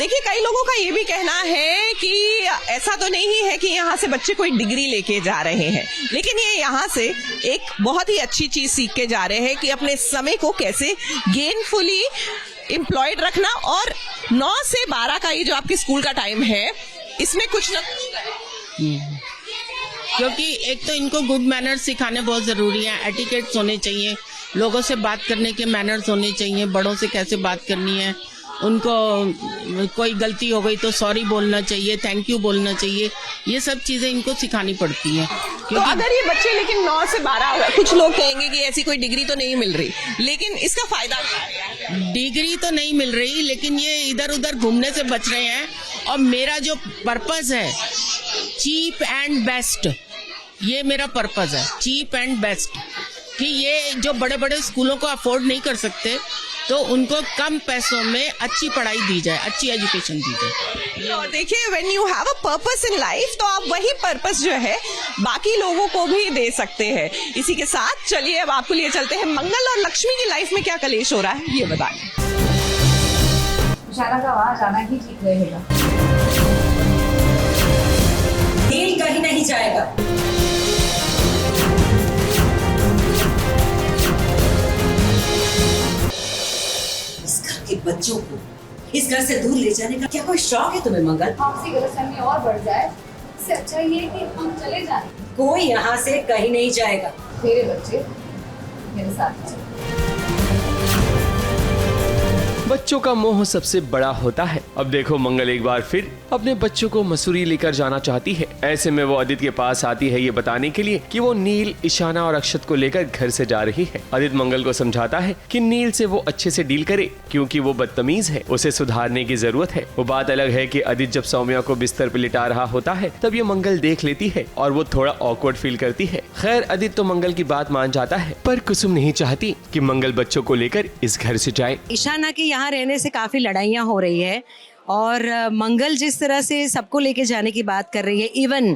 देखिए, कई लोगों का ये भी कहना है कि ऐसा तो नहीं है कि यहाँ से बच्चे कोई डिग्री लेके जा रहे हैं, लेकिन ये यहाँ से एक बहुत ही अच्छी चीज सीख के जा रहे हैं कि अपने समय को कैसे गेनफुली एम्प्लॉयड रखना, और 9 से 12 का ये जो आपके स्कूल का टाइम है, इसमें कुछ ना क्योंकि एक तो इनको गुड मैनर्स सिखाने बहुत ज़रूरी है, एटिकेट्स होने चाहिए, लोगों से बात करने के मैनर्स होने चाहिए, बड़ों से कैसे बात करनी है, उनको कोई गलती हो गई तो सॉरी बोलना चाहिए, थैंक यू बोलना चाहिए, ये सब चीज़ें इनको सिखानी पड़ती हैं। तो अगर ये बच्चे लेकिन 9 से 12, कुछ लोग कहेंगे कि ऐसी कोई डिग्री तो नहीं मिल रही, लेकिन इसका फायदा डिग्री तो नहीं मिल रही, लेकिन ये इधर उधर घूमने से बच रहे हैं। और मेरा जो पर्पस है चीप एंड बेस्ट, ये मेरा पर्पस है, चीप एंड बेस्ट, कि ये जो बड़े बड़े स्कूलों को अफोर्ड नहीं कर सकते तो उनको कम पैसों में अच्छी पढ़ाई दी जाए, अच्छी एजुकेशन दी जाए। और देखिए, when you have a purpose in life, तो आप वही पर्पस जो है बाकी लोगों को भी दे सकते हैं। इसी के साथ चलिए अब आपको लिए चलते हैं मंगल और लक्ष्मी की लाइफ में क्या कलेश हो रहा है, ये बताएं। इशाना का वहाँ जाना ही ठीक रहेगा। नील कहीं नहीं जाएगा। इस घर के बच्चों को इस घर से दूर ले जाने का क्या कोई शौक है तुम्हें मंगल? आपसी गलतफहमी और बढ़ जाए, इससे अच्छा ये है कि हम चले जाएं। कोई यहाँ से कहीं नहीं जाएगा। मेरे बच्चे मेरे साथ चले। बच्चों का मोह सबसे बड़ा होता है। अब देखो, मंगल एक बार फिर अपने बच्चों को मसूरी लेकर जाना चाहती है। ऐसे में वो आदित्य के पास आती है ये बताने के लिए कि वो नील, ईशाना और अक्षत को लेकर घर से जा रही है। आदित्य मंगल को समझाता है कि नील से वो अच्छे से डील करे, क्योंकि वो बदतमीज है, उसे सुधारने की जरूरत है। वो बात अलग है कि आदित्य जब सौम्या को बिस्तर पर लिटा रहा होता है तब ये मंगल देख लेती है और वो थोड़ा ऑकवर्ड फील करती है। खैर, आदित्य तो मंगल की बात मान जाता है, पर कुसुम नहीं चाहती कि मंगल बच्चों को लेकर इस घर से जाए। ईशाना की यहाँ रहने से काफी लड़ाइयाँ हो रही है, और मंगल जिस तरह से सबको लेके जाने की बात कर रही है, इवन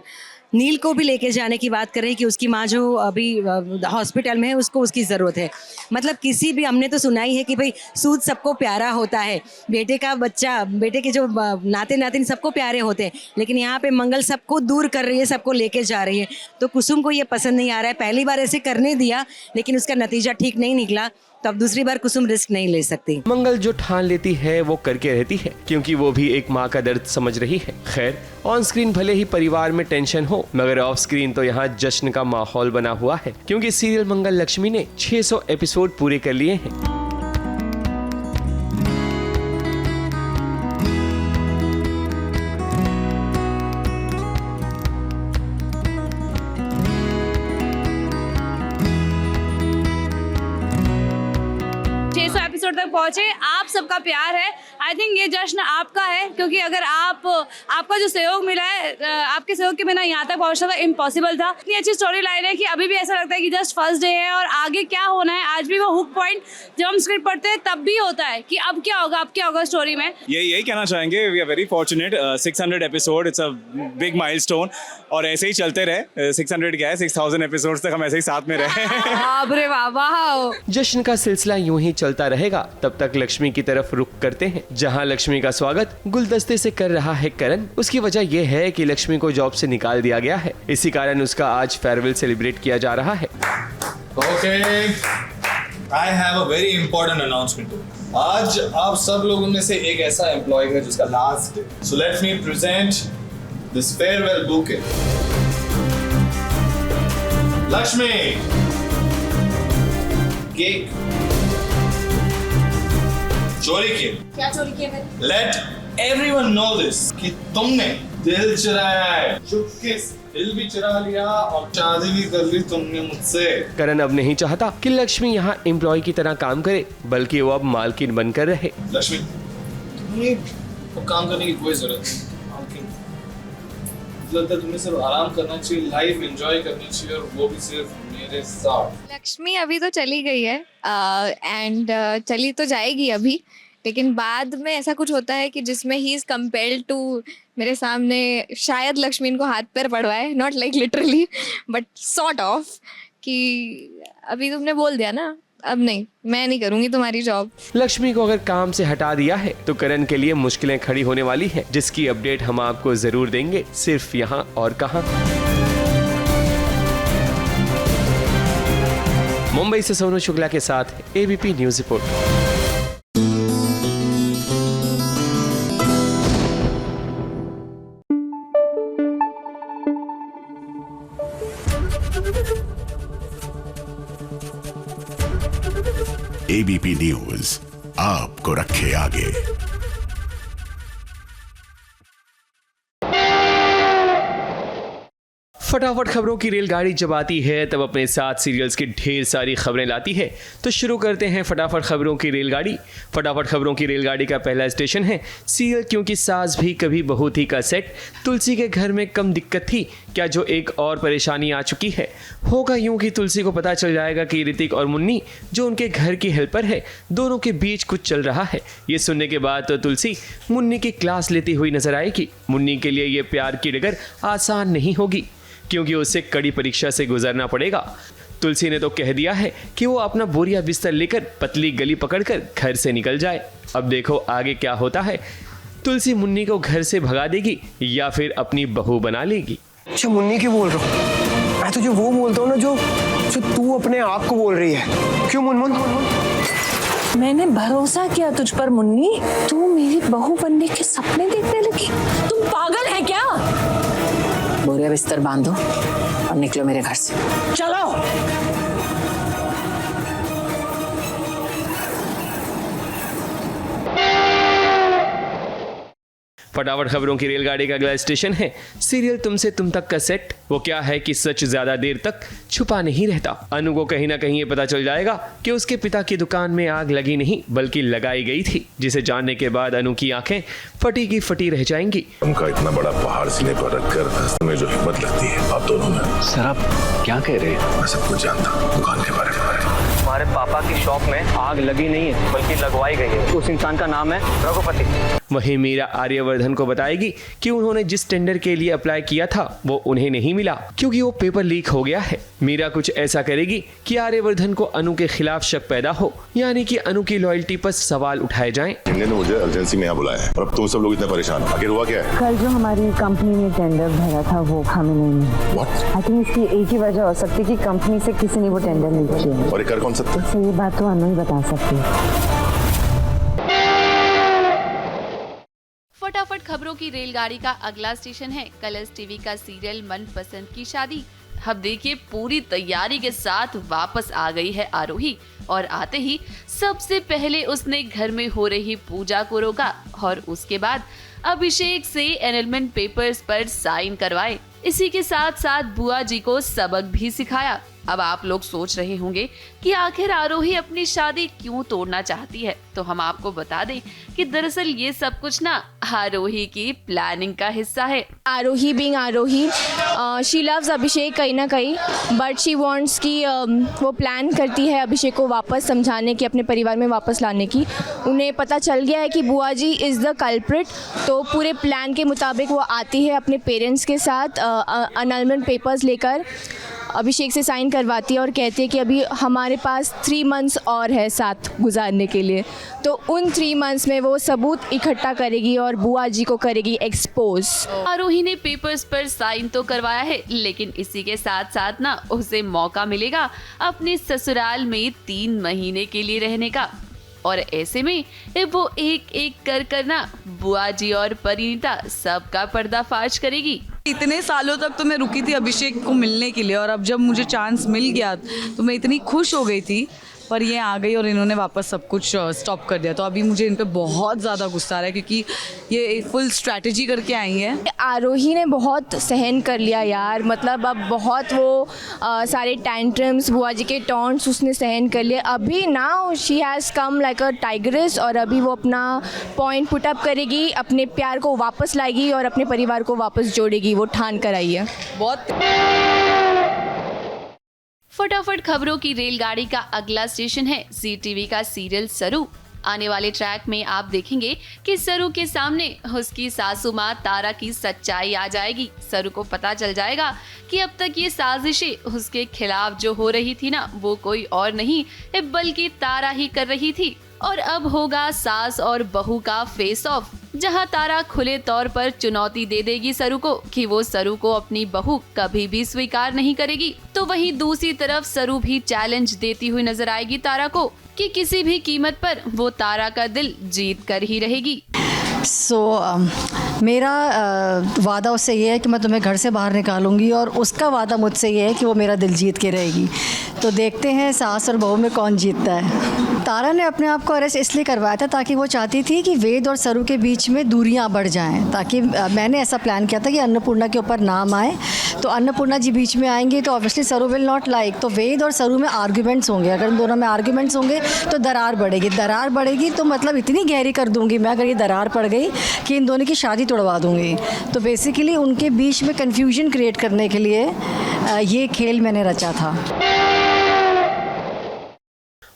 नील को भी लेके जाने की बात कर रही है कि उसकी माँ जो अभी हॉस्पिटल में है उसको उसकी ज़रूरत है। मतलब किसी भी, हमने तो सुना ही है कि भाई सूद सबको प्यारा होता है, बेटे का बच्चा, बेटे के जो नाते नातिन सबको प्यारे होते हैं, लेकिन यहाँ पे मंगल सबको दूर कर रही है, सबको लेके जा रही है। तो कुसुम को ये पसंद नहीं आ रहा है। पहली बार ऐसे करने दिया लेकिन उसका नतीजा ठीक नहीं निकला, तो अब दूसरी बार कुसुम रिस्क नहीं ले सकती। मंगल जो ठान लेती है वो करके रहती है, क्योंकि वो भी एक माँ का दर्द समझ रही है। खैर, ऑन स्क्रीन भले ही परिवार में टेंशन हो, मगर ऑफ स्क्रीन तो यहाँ जश्न का माहौल बना हुआ है, क्योंकि सीरियल मंगल लक्ष्मी ने 600 एपिसोड पूरे कर लिए हैं। एपिसोड तक पहुंचे, आप सबका प्यार है। आई थिंक ये जश्न आपका है, क्योंकि अगर आपका जो सहयोग मिला है, आपके सहयोग के बिना यहाँ तक पहुंचना तो इम्पॉसिबल था। इतनी अच्छी स्टोरी लाइन है कि अभी भी ऐसा लगता है कि जस्ट फर्स्ट डे है और आगे क्या होना है। आज भी वो हुक पॉइंट जब हम स्क्रिप्ट पढ़ते हैं तब भी होता है कि अब क्या होगा स्टोरी में। यही कहना चाहेंगे, we are very fortunate. 600 episode, it's a big milestone, और ऐसे ही चलते रहे। 600 क्या है, 6000 एपिसोड तक हम ऐसे ही साथ में रहे। अरे वाह। जश्न का सिलसिला यूं ही चलता रहेगा। तब तक लक्ष्मी की तरफ रुख करते हैं, जहां लक्ष्मी का स्वागत गुलदस्ते से कर रहा है करण। उसकी वजह यह है कि लक्ष्मी को जॉब से निकाल दिया गया है, इसी कारण उसका आज फेयरवेल सेलिब्रेट किया जा रहा है। Okay, I have a very important announcement to make. आज आप सब लोगों में से एक ऐसा एम्प्लॉय है जिसका last day, so let me present this farewell bouquet. Lakshmi, cake चोरी किए। क्या चोरी किए मैंने? Let everyone know this कि तुमने दिल चुराया है, चुपके से दिल भी चुरा लिया और शादी भी कर ली तुमने मुझसे। करण अब नहीं चाहता कि लक्ष्मी यहाँ एम्प्लॉय की तरह काम करे, बल्कि वो अब मालकिन बनकर रहे। लक्ष्मी, तुम्हें तो काम करने की कोई जरूरत नहीं। तुम्हें सिर्फ आराम करना चाहिए, लाइफ एंजॉय करनी चाहिए, और वो भी सिर्फ मेरे साथ। लक्ष्मी अभी तो चली गई है एंड चली तो जाएगी अभी, लेकिन बाद में ऐसा कुछ होता है कि जिसमें ही इज कंपेल्ड टू मेरे सामने शायद लक्ष्मी इनको हाथ पैर पड़वाए, not like literally but sort of, कि अभी तुमने बोल दिया ना, अब नहीं, मैं नहीं करूंगी तुम्हारी जॉब। लक्ष्मी को अगर काम से हटा दिया है तो करण के लिए मुश्किलें खड़ी होने वाली हैं, जिसकी अपडेट हम आपको जरूर देंगे, सिर्फ यहाँ और कहां। मुंबई से सोनू शुक्ला के साथ ABP news report. ABP news आपको रखे आगे। फटाफट खबरों की रेलगाड़ी जब आती है तब अपने साथ सीरियल्स की ढेर सारी खबरें लाती है। तो शुरू करते हैं फटाफट खबरों की रेलगाड़ी। फटाफट खबरों की रेलगाड़ी का पहला स्टेशन है सीरियल क्योंकि सास भी कभी बहू थी का सेट। तुलसी के घर में कम दिक्कत थी क्या, जो एक और परेशानी आ चुकी है। होगा यूं कि तुलसी को पता चल जाएगा कि ऋतिक और मुन्नी जो उनके घर की हेल्पर है, दोनों के बीच कुछ चल रहा है। ये सुनने के बाद तो तुलसी मुन्नी की क्लास लेती हुई नजर आएगी। मुन्नी के लिए ये प्यार की डगर आसान नहीं होगी क्योंकि उसे कड़ी परीक्षा से गुजरना पड़ेगा। तुलसी ने तो कह दिया है कि वो अपना बोरिया बिस्तर लेकर पतली गली पकड़कर घर से निकल जाए। अब देखो आगे क्या होता है। तुलसी मुन्नी को घर से भगा देगी या फिर अपनी बहू बना लेगी। अच्छा मुन्नी क्यों बोल रहा हूँ? मैं तुझे वो बोलता हूँ ना जो तू अपने आप को बोल रही है। क्यों मुनमुन? मैंने भरोसा किया तुझ पर मुन्नी, तू मेरी बहू बनने के सपने देखने लगी। तुम पागल है क्या? बोरिया बिस्तर बांधो और निकलो मेरे घर से। चलो। फटाफट खबरों की रेलगाड़ी का अगला स्टेशन है सीरियल तुमसे तुम तक का सेट। वो क्या है कि सच ज्यादा देर तक छुपा नहीं रहता। अनु को कहीं ना कहीं ये पता चल जाएगा कि उसके पिता की दुकान में आग लगी नहीं बल्कि लगाई गई थी, जिसे जानने के बाद अनु की आंखें फटी की फटी रह जाएंगी। उनका इतना बड़ा पहाड़ सीने पर रखकर हंसने में जो हिम्मत लगती है आप दोनों में। सर आप क्या कह रहे हैं? मैं सब कुछ जानता हूँ दुकान के बारे में। हमारे पापा की शॉप में आग लगी नहीं है बल्कि लगवाई गई है। उस इंसान का नाम है रघुपति। वहीं मीरा आर्यवर्धन को बताएगी कि उन्होंने जिस टेंडर के लिए अप्लाई किया था वो उन्हें नहीं मिला क्योंकि वो पेपर लीक हो गया है। मीरा कुछ ऐसा करेगी कि आर्यवर्धन को अनु के खिलाफ शक पैदा हो, यानी कि अनु की लॉयल्टी पर सवाल उठाए जाएं। इन्होंने मुझे अर्जेंसी में यहाँ बुलाया है और अब तुम सब लोग इतने परेशान हो। आखिर हुआ क्या है? कल जो हमारी कंपनी ने टेंडर भरा था वो हमें नहीं मिला। आई थिंक इसकी एक ही वजह हो सकती है कि कंपनी से किसी ने वो टेंडर लीक किया। और ये कर कौन सकता है? ये बात तो अनु ही बता सकती है। फटाफट खबरों की रेलगाड़ी का अगला स्टेशन है कलर्स टीवी का सीरियल मनपसंद की शादी। अब देखिए पूरी तैयारी के साथ वापस आ गई है आरोही और आते ही सबसे पहले उसने घर में हो रही पूजा को रोका और उसके बाद अभिषेक से एनरोलमेंट पेपर्स पर साइन करवाए। इसी के साथ साथ बुआ जी को सबक भी सिखाया। अब आप लोग सोच रहे होंगे कि आखिर आरोही अपनी शादी क्यों तोड़ना चाहती है, तो हम आपको बता दें कि दरअसल ये सब कुछ ना आरोही की प्लानिंग का हिस्सा है। आरोही बीइंग आरोही, शी लव्स अभिषेक कहीं ना कहीं, बट शी वांट्स कि वो प्लान करती है अभिषेक को वापस समझाने की, अपने परिवार में वापस लाने की। उन्हें पता चल गया है कि बुआ जी इज़ द कल्प्रिट, तो पूरे प्लान के मुताबिक वो आती है अपने पेरेंट्स के साथ एनरोलमेंट पेपर्स लेकर, अभिषेक से साइन करवाती है और कहती है कि अभी हमारे पास 3 मंथ्स और है साथ गुजारने के लिए। तो उन 3 मंथ्स में वो सबूत इकट्ठा करेगी और बुआ जी को करेगी एक्सपोज। आरोही ने पेपर्स पर साइन तो करवाया है, लेकिन इसी के साथ साथ ना उसे मौका मिलेगा अपने ससुराल में 3 महीने के लिए रहने का। और ऐसे में वो एक एक कर ना बुआ जी और परिणीता सबका पर्दाफाश करेगी। इतने सालों तक तो मैं रुकी थी अभिषेक को मिलने के लिए और अब जब मुझे चांस मिल गया तो मैं इतनी खुश हो गई थी, पर ये आ गई और इन्होंने वापस सब कुछ स्टॉप कर दिया। तो अभी मुझे इन पे बहुत ज़्यादा गुस्सा आ रहा है क्योंकि ये फुल स्ट्रैटेजी करके आई हैं। आरोही ने बहुत सहन कर लिया यार, मतलब अब बहुत वो सारे टैंट्रम्स, बुआ जी के टॉन्ट्स उसने सहन कर लिए। अभी now she has come like a tigress और अभी वो अपना पॉइंट पुट अप करेगी, अपने प्यार को वापस लाएगी और अपने परिवार को वापस जोड़ेगी। वो ठान कर आई है बहुत। फटाफट खबरों की रेलगाड़ी का अगला स्टेशन है जी टीवी का सीरियल सरू। आने वाले ट्रैक में आप देखेंगे कि सरू के सामने उसकी सासू माँ तारा की सच्चाई आ जाएगी। सरू को पता चल जाएगा कि अब तक ये साजिशें उसके खिलाफ जो हो रही थी ना, वो कोई और नहीं बल्कि तारा ही कर रही थी। और अब होगा सास और बहू का फेस ऑफ, जहां तारा खुले तौर पर चुनौती दे देगी सरू को कि वो सरू को अपनी बहू कभी भी स्वीकार नहीं करेगी। तो वहीं दूसरी तरफ सरू भी चैलेंज देती हुई नजर आएगी तारा को कि किसी भी कीमत पर वो तारा का दिल जीत कर ही रहेगी। मेरा वादा उससे ये है कि मैं तुम्हें घर से बाहर निकालूंगी और उसका वादा मुझसे ये है कि वो मेरा दिल जीत के रहेगी। तो देखते हैं सास और बहू में कौन जीतता है। तारा ने अपने आप को अरेस्ट इसलिए करवाया था ताकि वो चाहती थी कि वेद और सरू के बीच में दूरियां बढ़ जाएं, ताकि मैंने ऐसा प्लान किया था कि अन्नपूर्णा के ऊपर नाम आए। तो अन्नपूर्णा जी बीच में आएंगी तो ऑब्वियसली सरू विल नॉट लाइक, तो वेद और सरू में आर्ग्यूमेंट्स होंगे। अगर इन दोनों में आर्ग्यूमेंट्स होंगे तो दरार बढ़ेगी तो मतलब इतनी गहरी कर दूंगी मैं अगर ये दरार पड़ गई कि इन दोनों की शादी तोड़वा दूंगी। तो बेसिकली उनके बीच में कन्फ्यूजन क्रिएट करने के लिए ये खेल मैंने रचा था।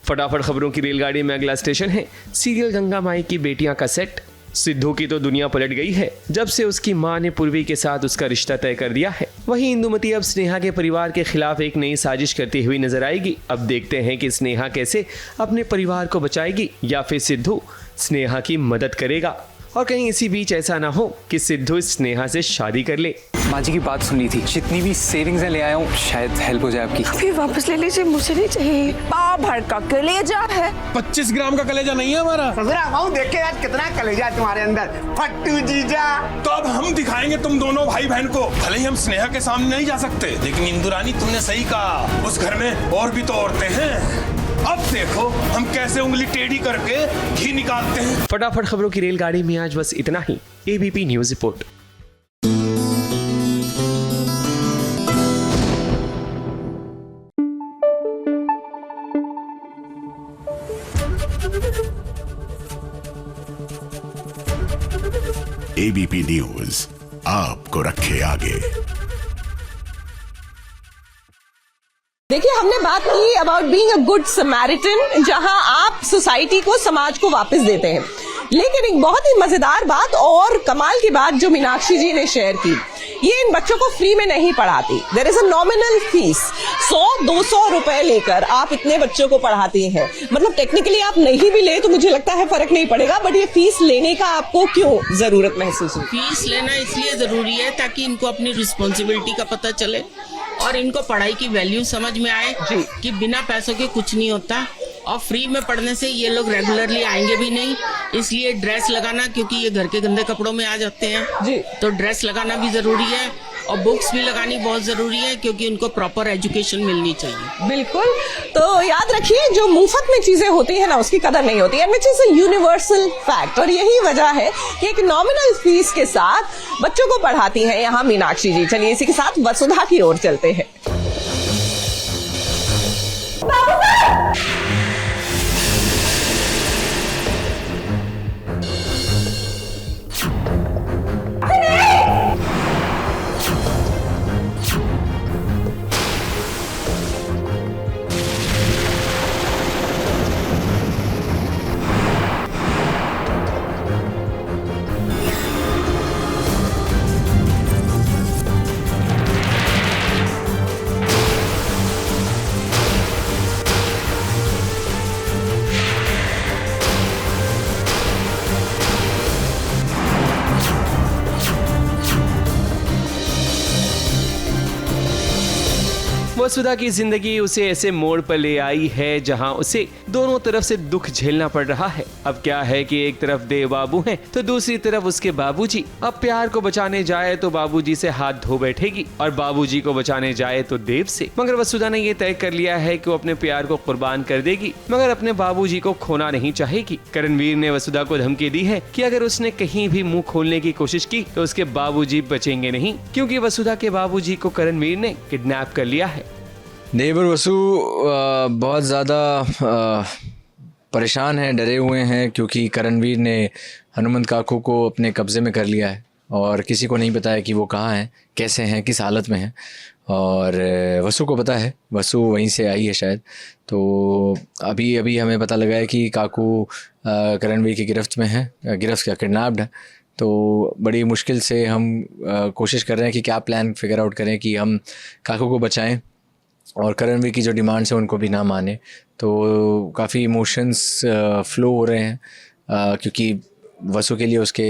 फटाफट खबरों की रेलगाड़ी में अगला स्टेशन है सीरियल गंगा माई की बेटियां का सेट। सिद्धू की तो दुनिया पलट गई है जब से उसकी मां ने पूर्वी के साथ उसका रिश्ता तय कर दिया है। वहीं इंदुमती अब स्नेहा के परिवार के खिलाफ एक नई साजिश करती हुई नजर आएगी। अब देखते हैं कि स्नेहा कैसे अपने परिवार को बचाएगी या फिर सिद्धू स्नेहा की मदद करेगा। और कहीं इसी बीच ऐसा ना हो कि सिद्धू स्नेहा से शादी कर ले। माँ जी की बात सुनी थी, जितनी भी सेविंग्स ले आया हूँ शायद हेल्प हो जाए आपकी। फिर वापस ले लीजिए, मुझे नहीं चाहिए। पाव भर का कलेजा है। 25 ग्राम का कलेजा नहीं है हमारा। देखे यार कितना कलेजा है तुम्हारे अंदर, फट्टू जीजा। तो अब हम दिखाएंगे तुम दोनों भाई बहन को। भले ही हम स्नेहा के सामने नहीं जा सकते, लेकिन इंदुरानी तुमने सही कहा, उस घर में और भी तो औरतें हैं। अब देखो हम कैसे उंगली टेढ़ी करके घी निकालते हैं। फटाफट खबरों की रेलगाड़ी में आज बस इतना ही। ABP news report. ABP news आपको रखे आगे। देखिए, हमने बात की about being a good Samaritan, जहां आप सोसाइटी को, समाज को वापस देते हैं। लेकिन एक बहुत ही मजेदार बात और कमाल की बात जो मीनाक्षी जी ने शेयर की, ये इन बच्चों को फ्री में नहीं पढ़ाती। There is a nominal fees, 100-200 रुपए लेकर आप इतने बच्चों को पढ़ाती हैं। मतलब टेक्निकली आप नहीं भी ले तो मुझे लगता है फर्क नहीं पड़ेगा, बट ये फीस लेने का आपको क्यों जरूरत महसूस हुई? फीस लेना इसलिए जरूरी है ताकि इनको अपनी रिस्पॉन्सिबिलिटी का पता चले और इनको पढ़ाई की वैल्यू समझ में आए कि बिना पैसों के कुछ नहीं होता। और फ्री में पढ़ने से ये लोग रेगुलरली आएंगे भी नहीं, इसलिए ड्रेस लगाना, क्योंकि ये घर के गंदे कपड़ों में आ जाते हैं जी, तो ड्रेस लगाना भी जरूरी है और बुक्स भी लगानी बहुत जरूरी है, क्योंकि उनको प्रॉपर एजुकेशन मिलनी चाहिए। बिल्कुल। तो याद रखिए, जो मुफ्त में चीजें होती है ना, उसकी कदर नहीं होती है, which is a universal fact. और यही वजह है कि एक नॉमिनल फीस के साथ बच्चों को पढ़ाती हैं यहाँ मीनाक्षी जी। चलिए इसी के साथ वसुधा की ओर चलते हैं। वसुधा की जिंदगी उसे ऐसे मोड़ पर ले आई है जहां उसे दोनों तरफ से दुख झेलना पड़ रहा है। अब क्या है कि एक तरफ देव बाबू हैं तो दूसरी तरफ उसके बाबूजी। अब प्यार को बचाने जाए तो बाबूजी से हाथ धो बैठेगी और बाबूजी को बचाने जाए तो देव से। मगर वसुधा ने ये तय कर लिया है कि वो अपने प्यार को कुर्बान कर देगी, मगर अपने बाबूजी को खोना नहीं चाहेगी। करणवीर ने वसुधा को धमकी दी है कि अगर उसने कहीं भी मुंह खोलने की कोशिश की तो उसके बाबूजी बचेंगे नहीं, क्योंकि वसुधा के बाबूजी को करणवीर ने किडनैप कर लिया है। देव और वसु बहुत ज़्यादा परेशान हैं, डरे हुए हैं, क्योंकि करणवीर ने हनुमंत काकू को अपने कब्जे में कर लिया है और किसी को नहीं पता है कि वो कहाँ हैं, कैसे हैं, किस हालत में हैं। और वसु को पता है, वसु वहीं से आई है शायद। तो अभी अभी हमें पता लगा है कि काकू करणवीर की गिरफ्त में है, गिरफ्त क्या, किडनैप्ड है। तो बड़ी मुश्किल से हम कोशिश कर रहे हैं कि क्या प्लान फिगर आउट करें कि हम काकू को बचाएं और करणवीर की जो डिमांड्स हैं उनको भी ना माने। तो काफ़ी इमोशंस फ्लो हो रहे हैं क्योंकि वसु के लिए उसके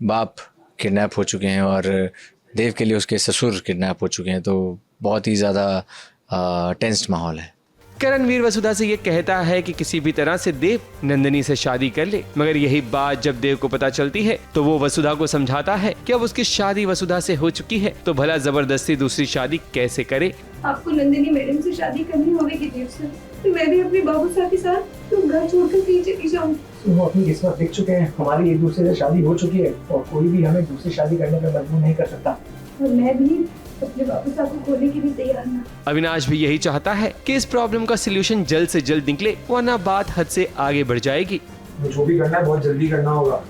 बाप किडनैप हो चुके हैं और देव के लिए उसके ससुर किडनैप हो चुके हैं। तो बहुत ही ज़्यादा टेंस्ड माहौल है। करणवीर वसुधा से ये कहता है कि किसी भी तरह से देव नंदिनी से शादी कर ले, मगर यही बात जब देव को पता चलती है तो वो वसुधा को समझाता है कि अब उसकी शादी वसुधा से हो चुकी है, तो भला जबरदस्ती दूसरी शादी कैसे करे। आपको नंदिनी मैडम से शादी करनी होगी देव से, तो मैं भी अपने बाबू साहब के साथ तुम घर छोड़कर कहीं चली जाऊँ। वो अपनी किस्मत लिख चुके हैं, हमारी एक दूसरे से शादी हो चुकी है और कोई भी हमें दूसरी शादी करने पर मजबूर नहीं कर सकता। और मैं भी अपने बाबू साहब को खोने की भी तैयार ना। अविनाश भी यही चाहता है कि इस प्रॉब्लम का सलूशन जल्द से जल्द निकले, वरना बात हद से आगे बढ़ जाएगी। जो भी करना है बहुत जल्दी करना होगा।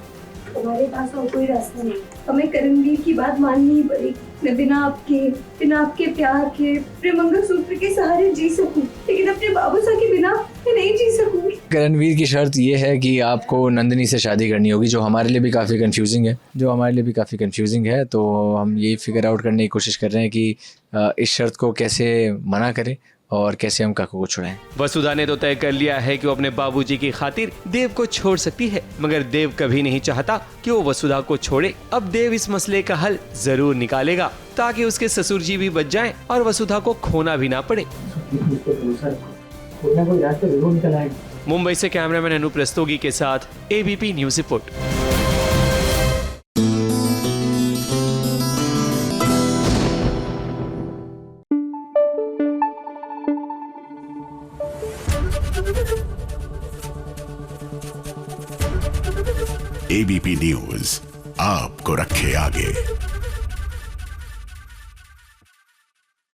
हमारे पास और कोई रास्ता नहीं, हमें करणवीर की बात माननी ही पड़ेगी। मैं बिना आपके प्यार के, प्रेम मंगलसूत्र के सहारे जी सकूं, लेकिन अपने बाबू साहब के बिना मैं नहीं जी सकूंगी। करणवीर की शर्त ये है कि आपको नंदिनी से शादी करनी होगी, जो हमारे लिए भी काफ़ी कंफ्यूजिंग है। तो हम यही फिगर आउट करने की कोशिश कर रहे हैं कि इस शर्त को कैसे मना करें और कैसे हम काकू को छुड़ाएं। वसुधा ने तो तय कर लिया है कि वो अपने बाबूजी की खातिर देव को छोड़ सकती है, मगर देव कभी नहीं चाहता कि वो वसुधा को छोड़े। अब देव इस मसले का हल जरूर निकालेगा ताकि उसके ससुर जी भी बच जाएं और वसुधा को खोना भी ना पड़े। मुंबई से कैमरामैन अनूप रस्तोगी के साथ ABP news report. ABP news आपको रखे आगे।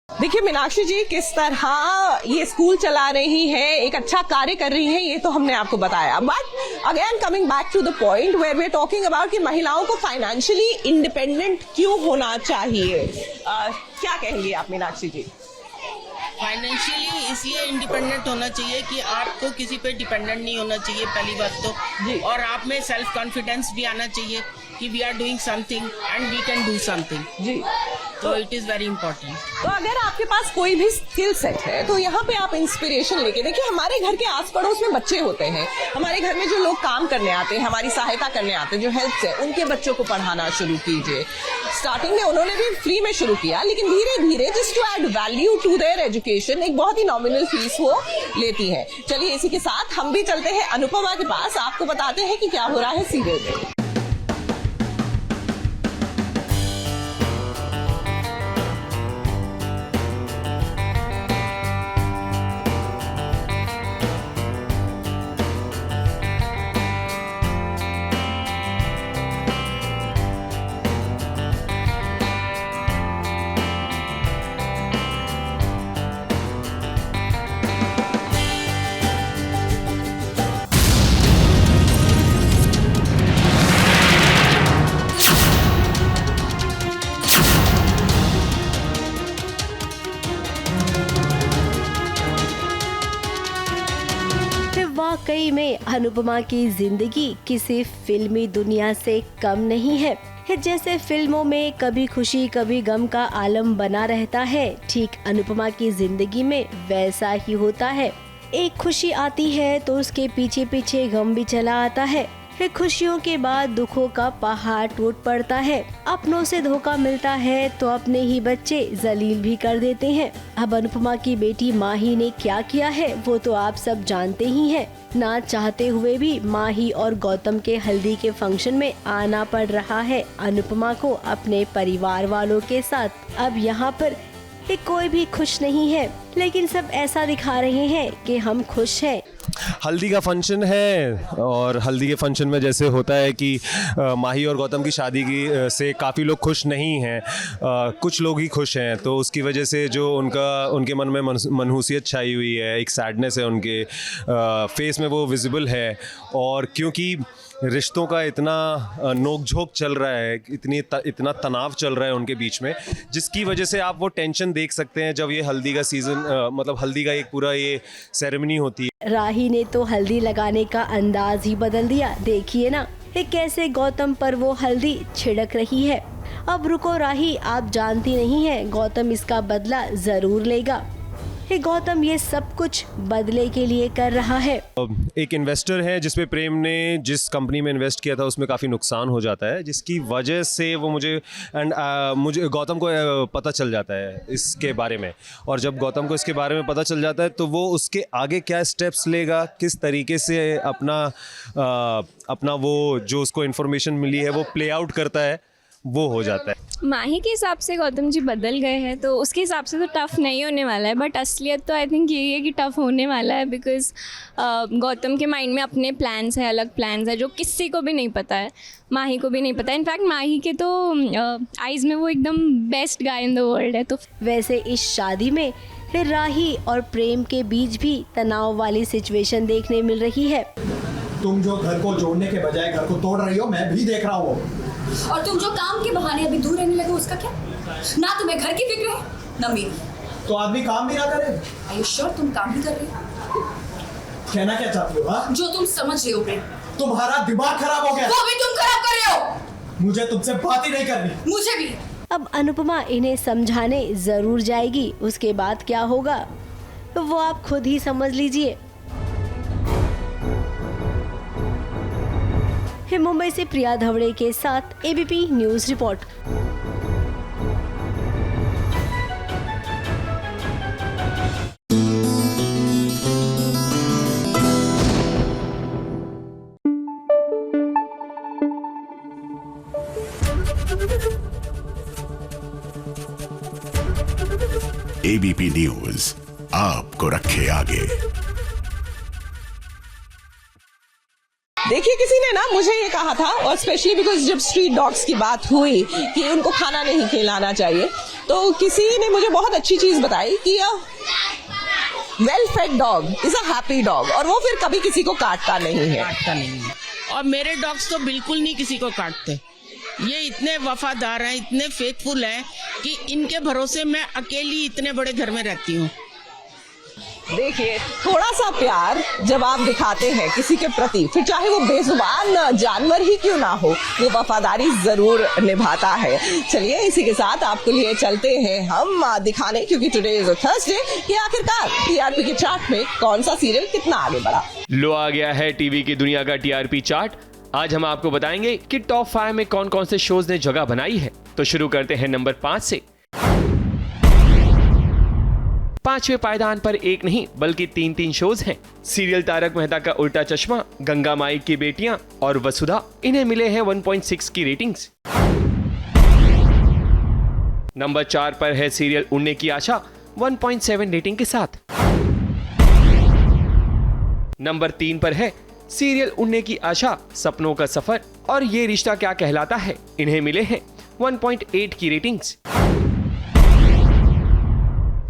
देखिए मीनाक्षी जी किस तरह ये स्कूल चला रही है, एक अच्छा कार्य कर रही है, ये तो हमने आपको बताया। But again coming back to the point where we are talking about कि महिलाओं को फाइनेंशियली इंडिपेंडेंट क्यों होना चाहिए, क्या कहेंगे आप मीनाक्षी जी? फाइनेंशियली इसलिए इंडिपेंडेंट होना चाहिए कि आपको किसी पे डिपेंडेंट नहीं होना चाहिए, पहली बात तो। और आप में सेल्फ कॉन्फिडेंस भी आना चाहिए कि we are doing something and we can do something जी। तो इट इज वेरी इंपॉर्टेंट। तो अगर आपके पास कोई भी स्किल सेट है तो यहाँ पे आप इंस्पिरेशन लेके देखिए, हमारे घर के आस पड़ोस में बच्चे होते हैं, हमारे घर में जो लोग काम करने आते हैं, हमारी सहायता करने आते हैं, जो हेल्प से उनके बच्चों को पढ़ाना शुरू कीजिए। स्टार्टिंग में उन्होंने भी फ्री में शुरू किया, लेकिन धीरे धीरे just to add value to their education एक बहुत ही नॉमिनल फीस वो लेती है। चलिए इसी के साथ हम भी चलते हैं अनुपमा के पास, आपको बताते हैं कि क्या हो रहा है सीरियल में। वाकई में अनुपमा की जिंदगी किसी फिल्मी दुनिया से कम नहीं है। जैसे फिल्मों में कभी खुशी कभी गम का आलम बना रहता है, ठीक अनुपमा की जिंदगी में वैसा ही होता है। एक खुशी आती है तो उसके पीछे पीछे गम भी चला आता है, फिर खुशियों के बाद दुखों का पहाड़ टूट पड़ता है। अपनों से धोखा मिलता है तो अपने ही बच्चे जलील भी कर देते हैं। अब अनुपमा की बेटी माही ने क्या किया है वो तो आप सब जानते ही हैं। ना चाहते हुए भी माही और गौतम के हल्दी के फंक्शन में आना पड़ रहा है अनुपमा को अपने परिवार वालों के साथ। अब यहाँ पर कोई भी खुश नहीं है, लेकिन सब ऐसा दिखा रहे हैं कि हम खुश हैं। हल्दी का फंक्शन है और हल्दी के फंक्शन में जैसे होता है कि माही और गौतम की शादी की से काफ़ी लोग खुश नहीं हैं, कुछ लोग ही खुश हैं। तो उसकी वजह से जो उनके मन में मनहूसियत छाई हुई है, एक सैडनेस है उनके फेस में, वो विजिबल है। और क्योंकि रिश्तों का इतना नोकझोंक चल रहा है, इतना तनाव चल रहा है उनके बीच में, जिसकी वजह से आप वो टेंशन देख सकते हैं जब ये हल्दी का सीज़न, मतलब हल्दी का एक पूरा ये सेरेमनी होती है। राही ने तो हल्दी लगाने का अंदाज ही बदल दिया। देखिए ना ये कैसे गौतम पर वो हल्दी छिड़क रही है। अब रुको राही, आप जानती नहीं है गौतम इसका बदला जरूर लेगा। ये गौतम ये सब कुछ बदले के लिए कर रहा है। एक इन्वेस्टर है जिसपे प्रेम ने जिस कंपनी में इन्वेस्ट किया था उसमें काफ़ी नुकसान हो जाता है, जिसकी वजह से वो मुझे गौतम को पता चल जाता है इसके बारे में। और जब गौतम को इसके बारे में पता चल जाता है तो वो उसके आगे क्या स्टेप्स लेगा, किस तरीके से अपना वो जो उसको इन्फॉर्मेशन मिली है वो प्ले आउट करता है, वो हो जाता है। माही के हिसाब से गौतम जी बदल गए हैं तो उसके हिसाब से तो टफ़ नहीं होने वाला है, बट असलियत तो आई थिंक यही है कि टफ़ होने वाला है। बिकॉज गौतम के माइंड में अपने प्लान्स है, अलग प्लान्स है जो किसी को भी नहीं पता है, माही को भी नहीं पता है। इनफैक्ट माही के तो आइज़ में वो एकदम best guy in the world है। तो वैसे इस शादी में फिर राही और प्रेम के बीच भी तनाव वाली सिचुएशन देखने मिल रही है। तुम जो घर को जोड़ने के बजाय घर को तोड़ रही हो, मैं भी देख रहा हूँ। और तुम जो काम के बहाने अभी दूर रहने लगे उसका क्या? ना तुम्हें घर की फिक्र है ना मेरी। तो आदमी काम भी ना करे। Are you sure तुम काम भी कर रहे हो? कहना क्या चाहती हो? हाँ? जो तुम समझ रहे हो प्रेम। तुम्हारा दिमाग खराब हो गया। वो भी तुम खराब कर रहे हो। मुझे तुमसे बात ही नहीं करनी। मुझे भी। अब अनुपमा इन्हें समझाने जरूर जाएगी, उसके बाद क्या होगा तो वो आप खुद ही समझ लीजिए। मुंबई से प्रिया धवड़े के साथ ABP news report. ABP news आपको रखे आगे। देखिए किसी ने ना मुझे ये कहा था, और स्पेशली बिकॉज जब स्ट्रीट डॉग्स की बात हुई कि उनको खाना नहीं खिलाना चाहिए, तो किसी ने मुझे बहुत अच्छी चीज बताई कि well fade dog is a happy dog, और वो फिर कभी किसी को काटता नहीं है। और मेरे डॉग्स तो बिल्कुल नहीं किसी को काटते। ये इतने वफादार हैं, इतने फेथफुल हैं कि इनके भरोसे मैं अकेली इतने बड़े घर में रहती हूँ। देखिए थोड़ा सा प्यार जब आप दिखाते हैं किसी के प्रति, फिर चाहे वो बेजुबान जानवर ही क्यों ना हो, वो वफादारी जरूर निभाता है। चलिए इसी के साथ आपके लिए चलते हैं हम दिखाने, क्योंकि टुडे इज थर्सडे, कि आखिरकार टीआरपी के चार्ट में कौन सा सीरियल कितना आगे बढ़ा। लो आ गया है टीवी की दुनिया का टीआरपी चार्ट। आज हम आपको बताएंगे कि टॉप 5 में कौन कौन से शोज ने जगह बनाई है। तो शुरू करते हैं नंबर 5 से। 5वें पायदान पर एक नहीं बल्कि 3 शोज हैं। सीरियल तारक मेहता का उल्टा चश्मा, गंगा माई की बेटियां और वसुधा, इन्हें मिले हैं 1.6 की रेटिंग्स। नंबर 4 पर है सीरियल उड़ने की आशा 1.7 रेटिंग के साथ। नंबर 3 पर है सीरियल उड़ने की आशा सपनों का सफर और ये रिश्ता क्या कहलाता है, इन्हें मिले हैं 1.8 की रेटिंग्स।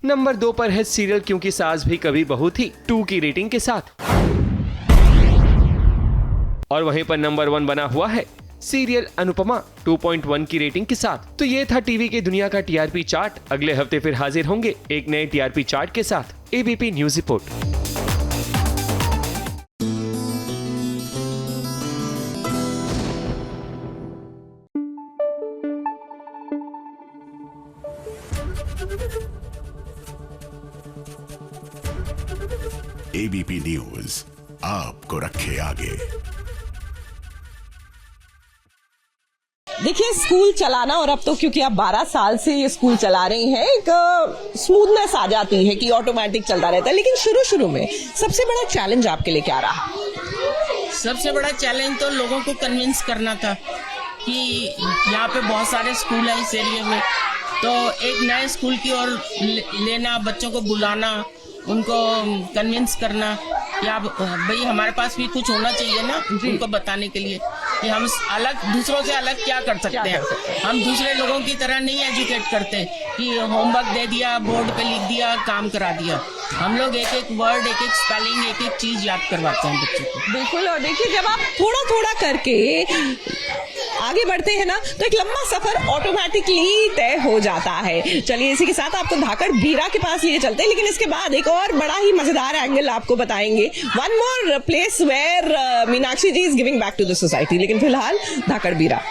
नंबर 2 पर है सीरियल क्योंकि सास भी कभी बहू थी 2 की रेटिंग के साथ। और वहीं पर नंबर 1 बना हुआ है सीरियल अनुपमा 2.1 की रेटिंग के साथ। तो ये था टीवी की दुनिया का टीआरपी चार्ट। अगले हफ्ते फिर हाजिर होंगे एक नए टीआरपी चार्ट के साथ। ABP news report. ABP news आपको रखे आगे। देखिए स्कूल चलाना, और अब तो क्योंकि आप 12 साल से ये स्कूल चला रही हैं, एक स्मूथनेस आ जाती है कि ऑटोमेटिक चलता रहता है। लेकिन शुरू में सबसे बड़ा चैलेंज आपके लिए क्या रहा? सबसे बड़ा चैलेंज तो लोगों को कन्विंस करना था कि यहाँ पे बहुत सारे स्कूल हैं इस एरिया में, तो एक नए स्कूल की ओर लेना, बच्चों को बुलाना, उनको कन्विंस करना कि आप भाई हमारे पास भी कुछ होना चाहिए ना उनको बताने के लिए। कि हम अलग दूसरों से अलग क्या कर सकते हैं। हम दूसरे लोगों की तरह नहीं एजुकेट करते कि होमवर्क दे दिया, बोर्ड पे लिख दिया, काम करा दिया। हम लोग एक एक वर्ड, एक एक स्पेलिंग, एक एक चीज याद करवाते हैं बच्चों को। बिल्कुल। और देखिए, जब आप थोड़ा थोड़ा करके आगे बढ़ते हैं ना, तो एक लंबा सफर ऑटोमेटिकली तय हो जाता है। चलिए, इसी के साथ आपको धाकड़ बीरा के पास लिए चलते हैं, लेकिन इसके बाद एक और बड़ा ही मजेदार एंगल आपको बताएंगे। One more place where Meenakshi ji is giving back to the society. लेकिन फिलहाल धाकड़ बीरा।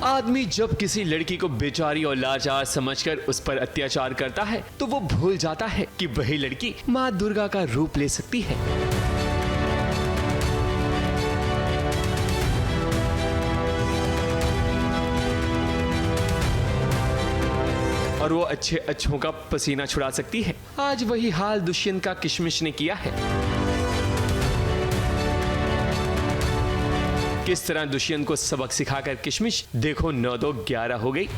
आदमी जब किसी लड़की को बेचारी और लाचार समझकर उस पर अत्याचार करता है तो वो भूल जाता है कि वही लड़की माँ दुर्गा का रूप ले सकती है। और वो अच्छे अच्छों का पसीना छुड़ा सकती है। आज वही हाल दुष्यंत का किशमिश ने किया है। किस तरह दुष्यंत को सबक सिखाकर किशमिश देखो 9-2-11 हो गई।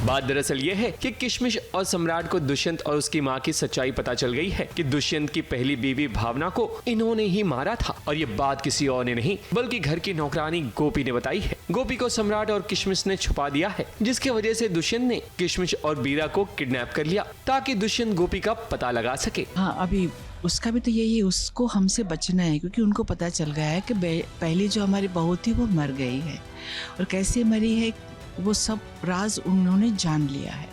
बात दरअसल ये है कि किशमिश और सम्राट को दुष्यंत और उसकी माँ की सच्चाई पता चल गई है कि दुष्यंत की पहली बीवी भावना को इन्होंने ही मारा था। और ये बात किसी और ने नहीं बल्कि घर की नौकरानी गोपी ने बताई है। गोपी को सम्राट और किशमिश ने छुपा दिया है, जिसकी वजह से दुष्यंत ने किशमिश और बीरा को किडनैप कर लिया ताकि दुष्यंत गोपी का पता लगा सके। हाँ, अभी उसका भी तो यही है, उसको हमसे बचना है क्योंकि उनको पता चल गया है कि पहले जो हमारी बहू थी वो मर गई है और कैसे मरी है वो सब राज उन्होंने जान लिया है।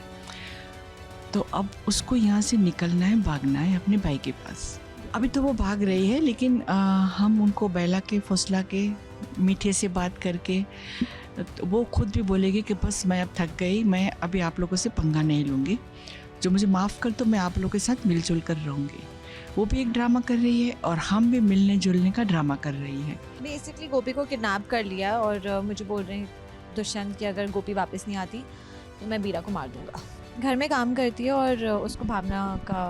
तो अब उसको यहाँ से निकलना है, भागना है अपने भाई के पास। अभी तो वो भाग रही है, लेकिन हम उनको बहला के फौसला के मीठे से बात करके तो वो खुद भी बोलेगी कि बस मैं अब थक गई, मैं अभी आप लोगों से पंगा नहीं लूँगी, जो मुझे माफ़ कर तो मैं आप लोगों के साथ मिलजुल कर रहूँगी। वो भी एक ड्रामा कर रही है और हम भी मिलने जुलने का ड्रामा कर रही है। बेसिकली गोपी को किडनैप कर लिया और मुझे बोल रहे हैं दुष्यंत की अगर गोपी वापस नहीं आती तो मैं बीरा को मार दूंगा। घर में काम करती है और उसको भावना का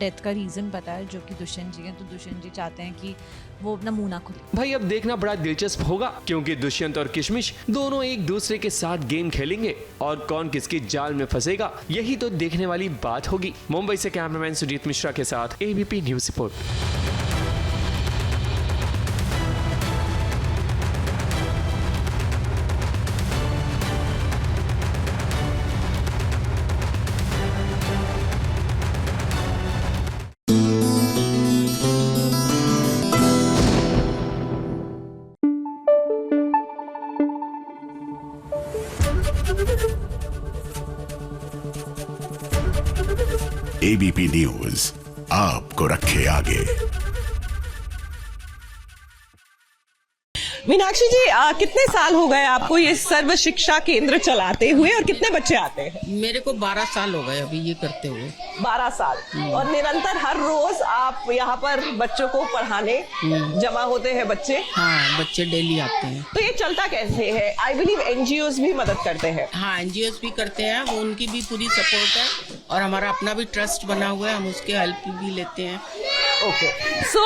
डेथ का रीज़न पता है जो कि दुष्यंत जी हैं, तो दुष्यंत जी चाहते हैं कि वो अपना मुंह ना खुले। भाई अब देखना बड़ा दिलचस्प होगा क्योंकि दुष्यंत और किशमिश दोनों एक दूसरे के साथ गेम खेलेंगे और कौन किसकी जाल में फंसेगा यही तो देखने वाली बात होगी। मुंबई से कैमरामैन सुजीत मिश्रा के साथ ABP news report. ABP news आपको रखे आगे। मीनाक्षी जी, कितने साल हो गए आपको ये सर्व शिक्षा केंद्र चलाते हुए और कितने बच्चे आते हैं? मेरे को 12 साल हो गए अभी ये करते हुए। 12 साल। और निरंतर हर रोज आप यहाँ पर बच्चों को पढ़ाने जमा होते हैं बच्चे? हाँ, बच्चे डेली आते हैं। तो ये चलता कैसे है? आई बिलीव एनजीओज भी मदद करते हैं। हाँ, एनजीओज भी करते हैं, वो उनकी भी पूरी सपोर्ट है और हमारा अपना भी ट्रस्ट बना हुआ है, हम उसके हेल्प भी लेते हैं। ओके, सो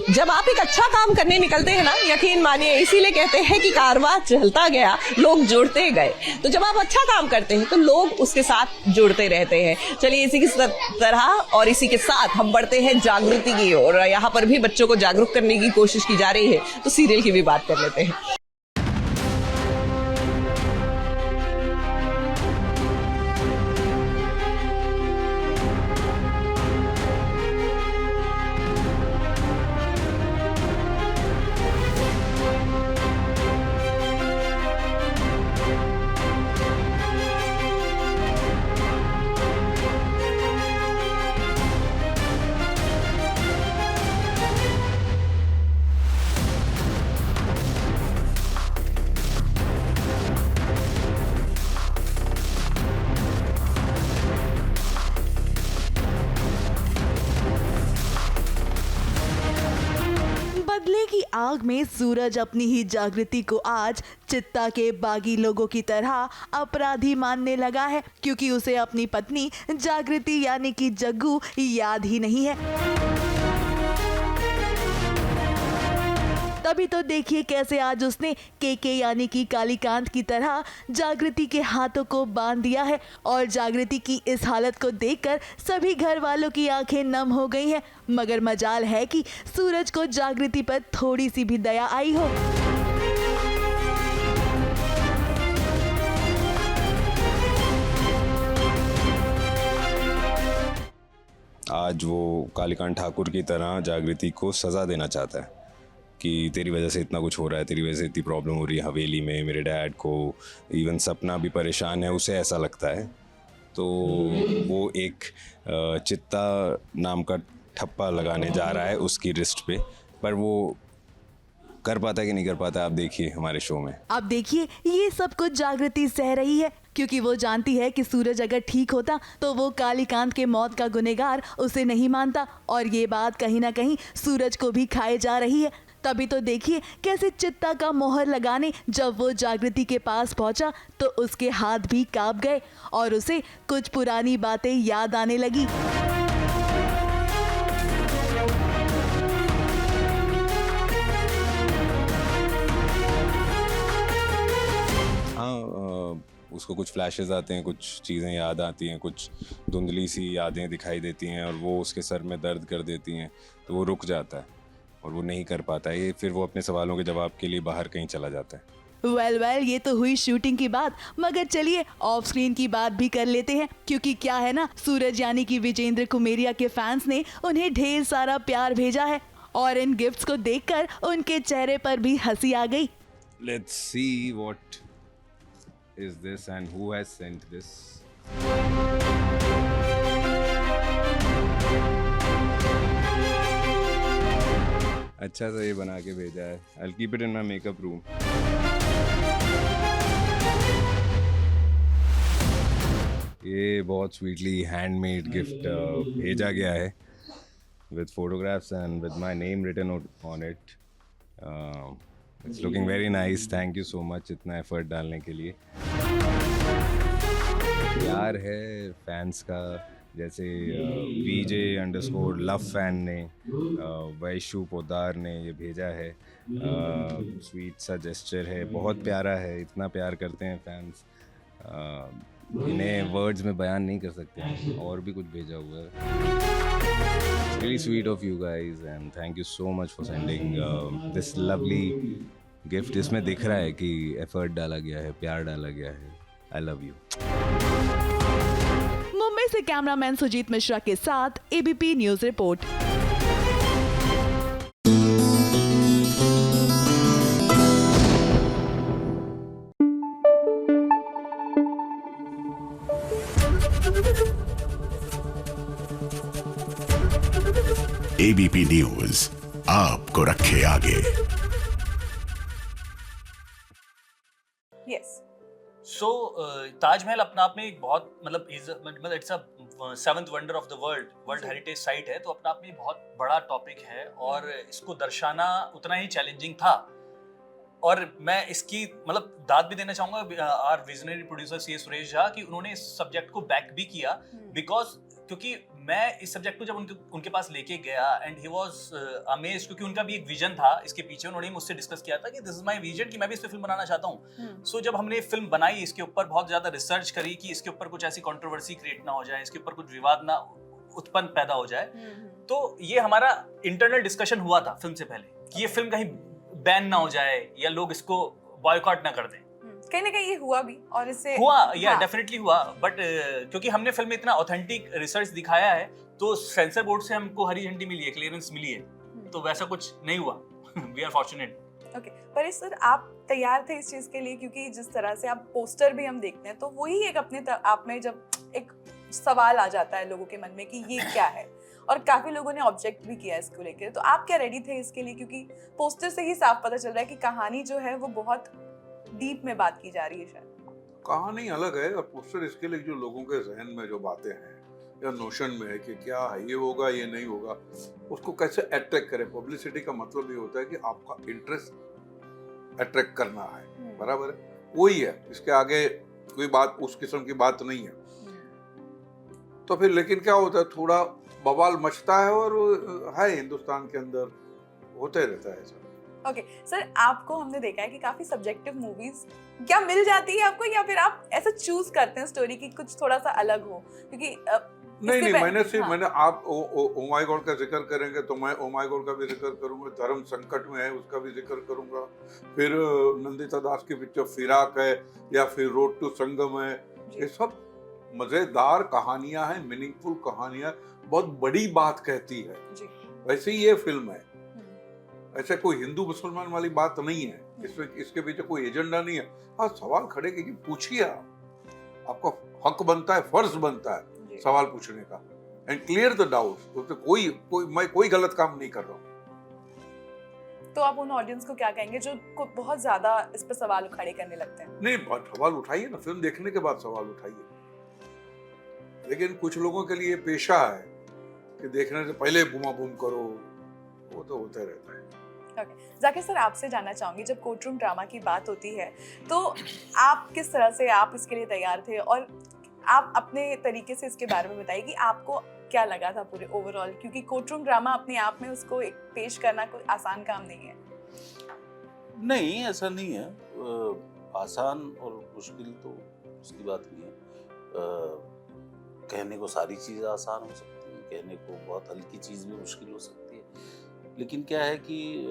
जब आप एक अच्छा काम करने निकलते हैं ना, यकीन मानिए, इसीलिए कहते हैं कि कारवां चलता गया, लोग जुड़ते गए। तो जब आप अच्छा काम करते हैं तो लोग उसके साथ जुड़ते रहते हैं। चलिए, इसी की तरह और इसी के साथ हम बढ़ते हैं जागृति की ओर। यहाँ पर भी बच्चों को जागरूक करने की कोशिश की जा रही है, तो सीरियल की भी बात कर लेते हैं। आग में सूरज अपनी ही जागृति को आज चित्ता के बागी लोगों की तरह अपराधी मानने लगा है, क्योंकि उसे अपनी पत्नी जागृति यानी कि जग्गू याद ही नहीं है। तभी तो देखिए कैसे आज उसने के यानी कि कालीकांत की तरह जागृति के हाथों को बांध दिया है। और जागृति की इस हालत को देखकर सभी घर वालों की आंखें नम हो गई हैं। मगर मजाल है कि सूरज को जागृति पर थोड़ी सी भी दया आई हो। आज वो कालीकांत ठाकुर की तरह जागृति को सज़ा देना चाहता है कि तेरी वजह से इतना कुछ हो रहा है, तेरी वजह से इतनी प्रॉब्लम हो रही है हवेली में, मेरे डैड को, इवन सपना भी परेशान है, उसे ऐसा लगता है। तो वो एक चित्ता नाम का ठप्पा लगाने जा रहा है उसकी रिस्ट पे, पर वो कर पाता है कि नहीं कर पाता, आप देखिए हमारे शो में। अब देखिए ये सब कुछ जागृति सह रही है, क्योंकि वो जानती है कि सूरज अगर ठीक होता तो वो कालीकांत के मौत का गुनहगार उसे नहीं मानता। और ये बात कहीं ना कहीं सूरज को भी खाए जा रही है। तभी तो देखिए कैसे चित्ता का मोहर लगाने जब वो जागृति के पास पहुंचा तो उसके हाथ भी कांप गए और उसे कुछ पुरानी बातें याद आने लगी। उसको कुछ फ्लैशेस आते हैं, कुछ चीज़ें याद आती हैं, कुछ धुंधली सी यादें दिखाई देती हैं और वो उसके सर में दर्द कर देती हैं, तो वो रुक जाता है और वो नहीं कर पाता है। ये फिर वो अपने सवालों के जवाब के लिए बाहर कहीं चला जाता है। वेल ये तो हुई शूटिंग की बात, मगर चलिए ऑफ स्क्रीन की बात भी कर लेते हैं, क्योंकि क्या है ना, सूरज यानी कि विजेंद्र कुमेरिया के फैंस ने उन्हें ढेर सारा प्यार भेजा है और इन गिफ्ट्स को देखकर उनके चेहरे पर भी हंसी आ गई। Let's see what is this and who has sent this. अच्छा सा ये बना के भेजा है। I'll keep it in my makeup room. ये बहुत स्वीटली हैंडमेड गिफ्ट भेजा गया है with photographs and with my name written on it. It's looking very nice. Thank you so much इतना एफर्ट डालने के लिए। प्यार है फैंस का, जैसे VJ_ लव फैन ने, वैशु पोदार ने ये भेजा है। स्वीट सा जेस्चर है, बहुत प्यारा है, इतना प्यार करते हैं फैंस, इन्हें वर्ड्स में बयान नहीं कर सकते। और भी कुछ भेजा हुआ है। Really sweet of you guys and thank you so much for sending this lovely gift. इसमें दिख रहा है कि एफर्ट डाला गया है, प्यार डाला गया है। I love you. मुंबई से कैमरामैन सुजीत मिश्रा के साथ ABP news report. ABP news आपको रखे आगे। Yes. So ताजमहल अपना आप में एक बहुत मतलब it's a 7th wonder of the world heritage site है, तो अपना आप में बहुत बड़ा टॉपिक है और इसको दर्शाना उतना ही चैलेंजिंग था। और मैं इसकी मतलब दाद भी देना चाहूंगा आर विजनरी प्रोड्यूसर सी सुरेश झा कि उन्होंने इस सब्जेक्ट को बैक भी किया, बिकॉज क्योंकि मैं इस सब्जेक्ट को जब उनके पास लेके गया एंड ही वाज अमेज्ड, क्योंकि उनका भी एक विजन था इसके पीछे। उन्होंने मुझसे डिस्कस किया था कि दिस इज माय विजन कि मैं भी इस पे फिल्म बनाना चाहता हूँ। सो जब हमने फिल्म बनाई, इसके ऊपर बहुत ज्यादा रिसर्च करी कि इसके ऊपर कुछ ऐसी कंट्रोवर्सी क्रिएट ना हो जाए, इसके ऊपर कुछ विवाद ना उत्पन्न पैदा हो जाए। तो ये हमारा इंटरनल डिस्कशन हुआ था फिल्म से पहले कि ये फिल्म कहीं बैन ना हो जाए या लोग इसको बॉयकॉट ना कर दें। कहीं ना कहीं ये हुआ भी और इससे हुआ या डेफिनेटली हुआ, बट क्योंकि हमने फिल्म में इतना ऑथेंटिक रिसर्च दिखाया है तो सेंसर बोर्ड से हमको हरी झंडी मिली है, क्लियरेंस मिली है, तो वैसा कुछ नहीं हुआ। We are fortunate. ओके, पर इस सर आप तैयार थे इस चीज के लिए? क्योंकि जिस तरह से आप पोस्टर भी हम देखते हैं तो वही एक अपने आप में जब एक सवाल आ जाता है लोगों के मन में कि ये क्या है, और काफी लोगों ने ऑब्जेक्ट भी किया इसको लेकर, तो आप क्या रेडी थे इसके लिए? क्योंकि पोस्टर से ही साफ पता चल रहा है कि कहानी जो है वो बहुत डीप में बात की जा रही है। शायद कहानी अलग है और पोस्टर इसके लिए जो लोगों के जहन में जो बातें हैं, या नोशन में है कि क्या है, ये होगा ये नहीं होगा, उसको कैसे अट्रैक्ट करें। पब्लिसिटी का मतलब ये होता है कि आपका इंटरेस्ट अट्रैक्ट करना है, बराबर है, वही है, इसके आगे कोई बात उस किस्म की बात नहीं है। तो फिर लेकिन क्या होता है, थोड़ा बवाल मचता है और है हिंदुस्तान के अंदर होते रहता है ऐसा। ओके सर, आपको हमने देखा है कि काफी सब्जेक्टिव मूवीज क्या मिल जाती है आपको, या फिर आप ऐसा चूज करते हैं स्टोरी की कुछ थोड़ा सा अलग हो? क्योंकि नहीं मैंने आप ओ माय गॉड का जिक्र करेंगे तो मैं ओ माय गॉड का भी जिक्र करूंगा, धर्म संकट में है उसका भी जिक्र करूंगा, फिर नंदिता दास की पिक्चर फिराक है या फिर रोड टू संगम है, ये सब मजेदार कहानियां हैं, मीनिंगफुल कहानियां, बहुत बड़ी बात कहती है। वैसे ही ये फिल्म है, ऐसे कोई हिंदू मुसलमान वाली बात नहीं है, इसमें इसके पीछे कोई एजेंडा नहीं है। हाँ, सवाल खड़े कीजिए, पूछिए, आपका हक बनता है, फर्ज बनता है सवाल पूछने का, एंड क्लियर द डाउट। तो मैं कोई गलत काम नहीं कर रहा हूँ। तो आप उन ऑडियंस को क्या कहेंगे जो बहुत ज्यादा इस पर सवाल खड़े करने लगते हैं? नहीं, सवाल उठाइए ना, फिल्म देखने के बाद सवाल उठाइए। लेकिन कुछ लोगों के लिए पेशा है कि देखने से पहले बुमा बुम करो, वो तो होता रहता है। जाकिर सर, आपसे जानना चाहूंगी, जब कोर्ट रूम ड्रामा की बात होती है तो आप किस तरह से आप इसके लिए तैयार थे, और आप अपने तरीके से इसके बारे में बताइए कि आपको क्या लगा था पूरे ओवरऑल, क्योंकि कोर्ट रूम ड्रामा अपने आप में उसको एक पेश करना कोई आसान काम नहीं है। नहीं, ऐसा नहीं है, आसान और मुश्किल तो उसकी बात नहीं है। कहने को सारी चीज़ें आसान हो सकती हैं, कहने को बहुत हल्की चीज़ भी मुश्किल हो सकती है, लेकिन क्या है कि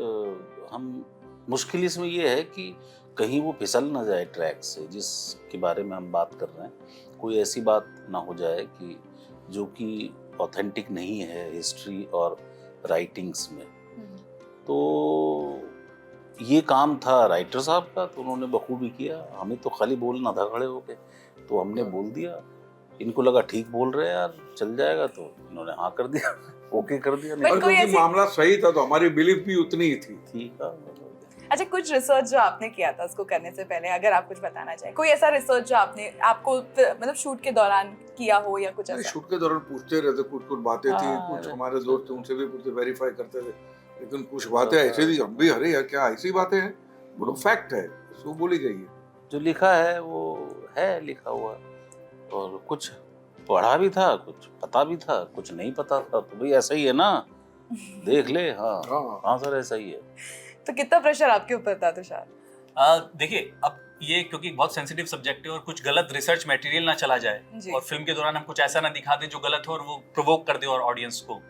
हम मुश्किल इसमें ये है कि कहीं वो फिसल ना जाए ट्रैक से, जिसके बारे में हम बात कर रहे हैं, कोई ऐसी बात ना हो जाए कि जो कि ऑथेंटिक नहीं है हिस्ट्री और राइटिंग्स में। तो ये काम था राइटर साहब का, तो उन्होंने बखूबी किया, हमें तो खाली बोलना था खड़े होके, तो हमने बोल दिया, इनको लगा ठीक बोल रहे हैं यार, चल जाएगा, तो इन्होंने हाँ कर दिया, ओके कर दिया। और क्योंकि मामला सही था तो हमारी बिलीफ भी उतनी ही थी। ठीक है। अच्छा, कुछ रिसर्च जो आपने किया था उसको करने से पहले, अगर आप कुछ बताना चाहें, कोई ऐसा रिसर्च जो आपको मतलब शूट के दौरान किया हो या कुछ ऐसा? शूट के दौरान पूछते रहते, कुछ बातें थी, कुछ हमारे दोस्त थे उनसे भी पूछते, वेरीफाई करते थे, लेकिन कुछ बातें ऐसे थी हम भी, अरे यार क्या ऐसी बातें हैं, वो फैक्ट है, सो बोली गई है। जो लिखा है वो है लिखा हुआ, और कुछ पढ़ा भी था, कुछ पता भी था, कुछ नहीं पता था, तो भाई ऐसा ही है ना, देख ले। हाँ सर, ऐसा ही है। तो कितना प्रेशर आपके ऊपर था तुषार? देखिए, अब ये क्योंकि बहुत सेंसिटिव सब्जेक्ट है और कुछ गलत रिसर्च मटेरियल ना चला जाए और फिल्म के दौरान हम कुछ ऐसा ना दिखा दे जो गलत हो और वो प्रोवोक कर दे और ऑडियंस को,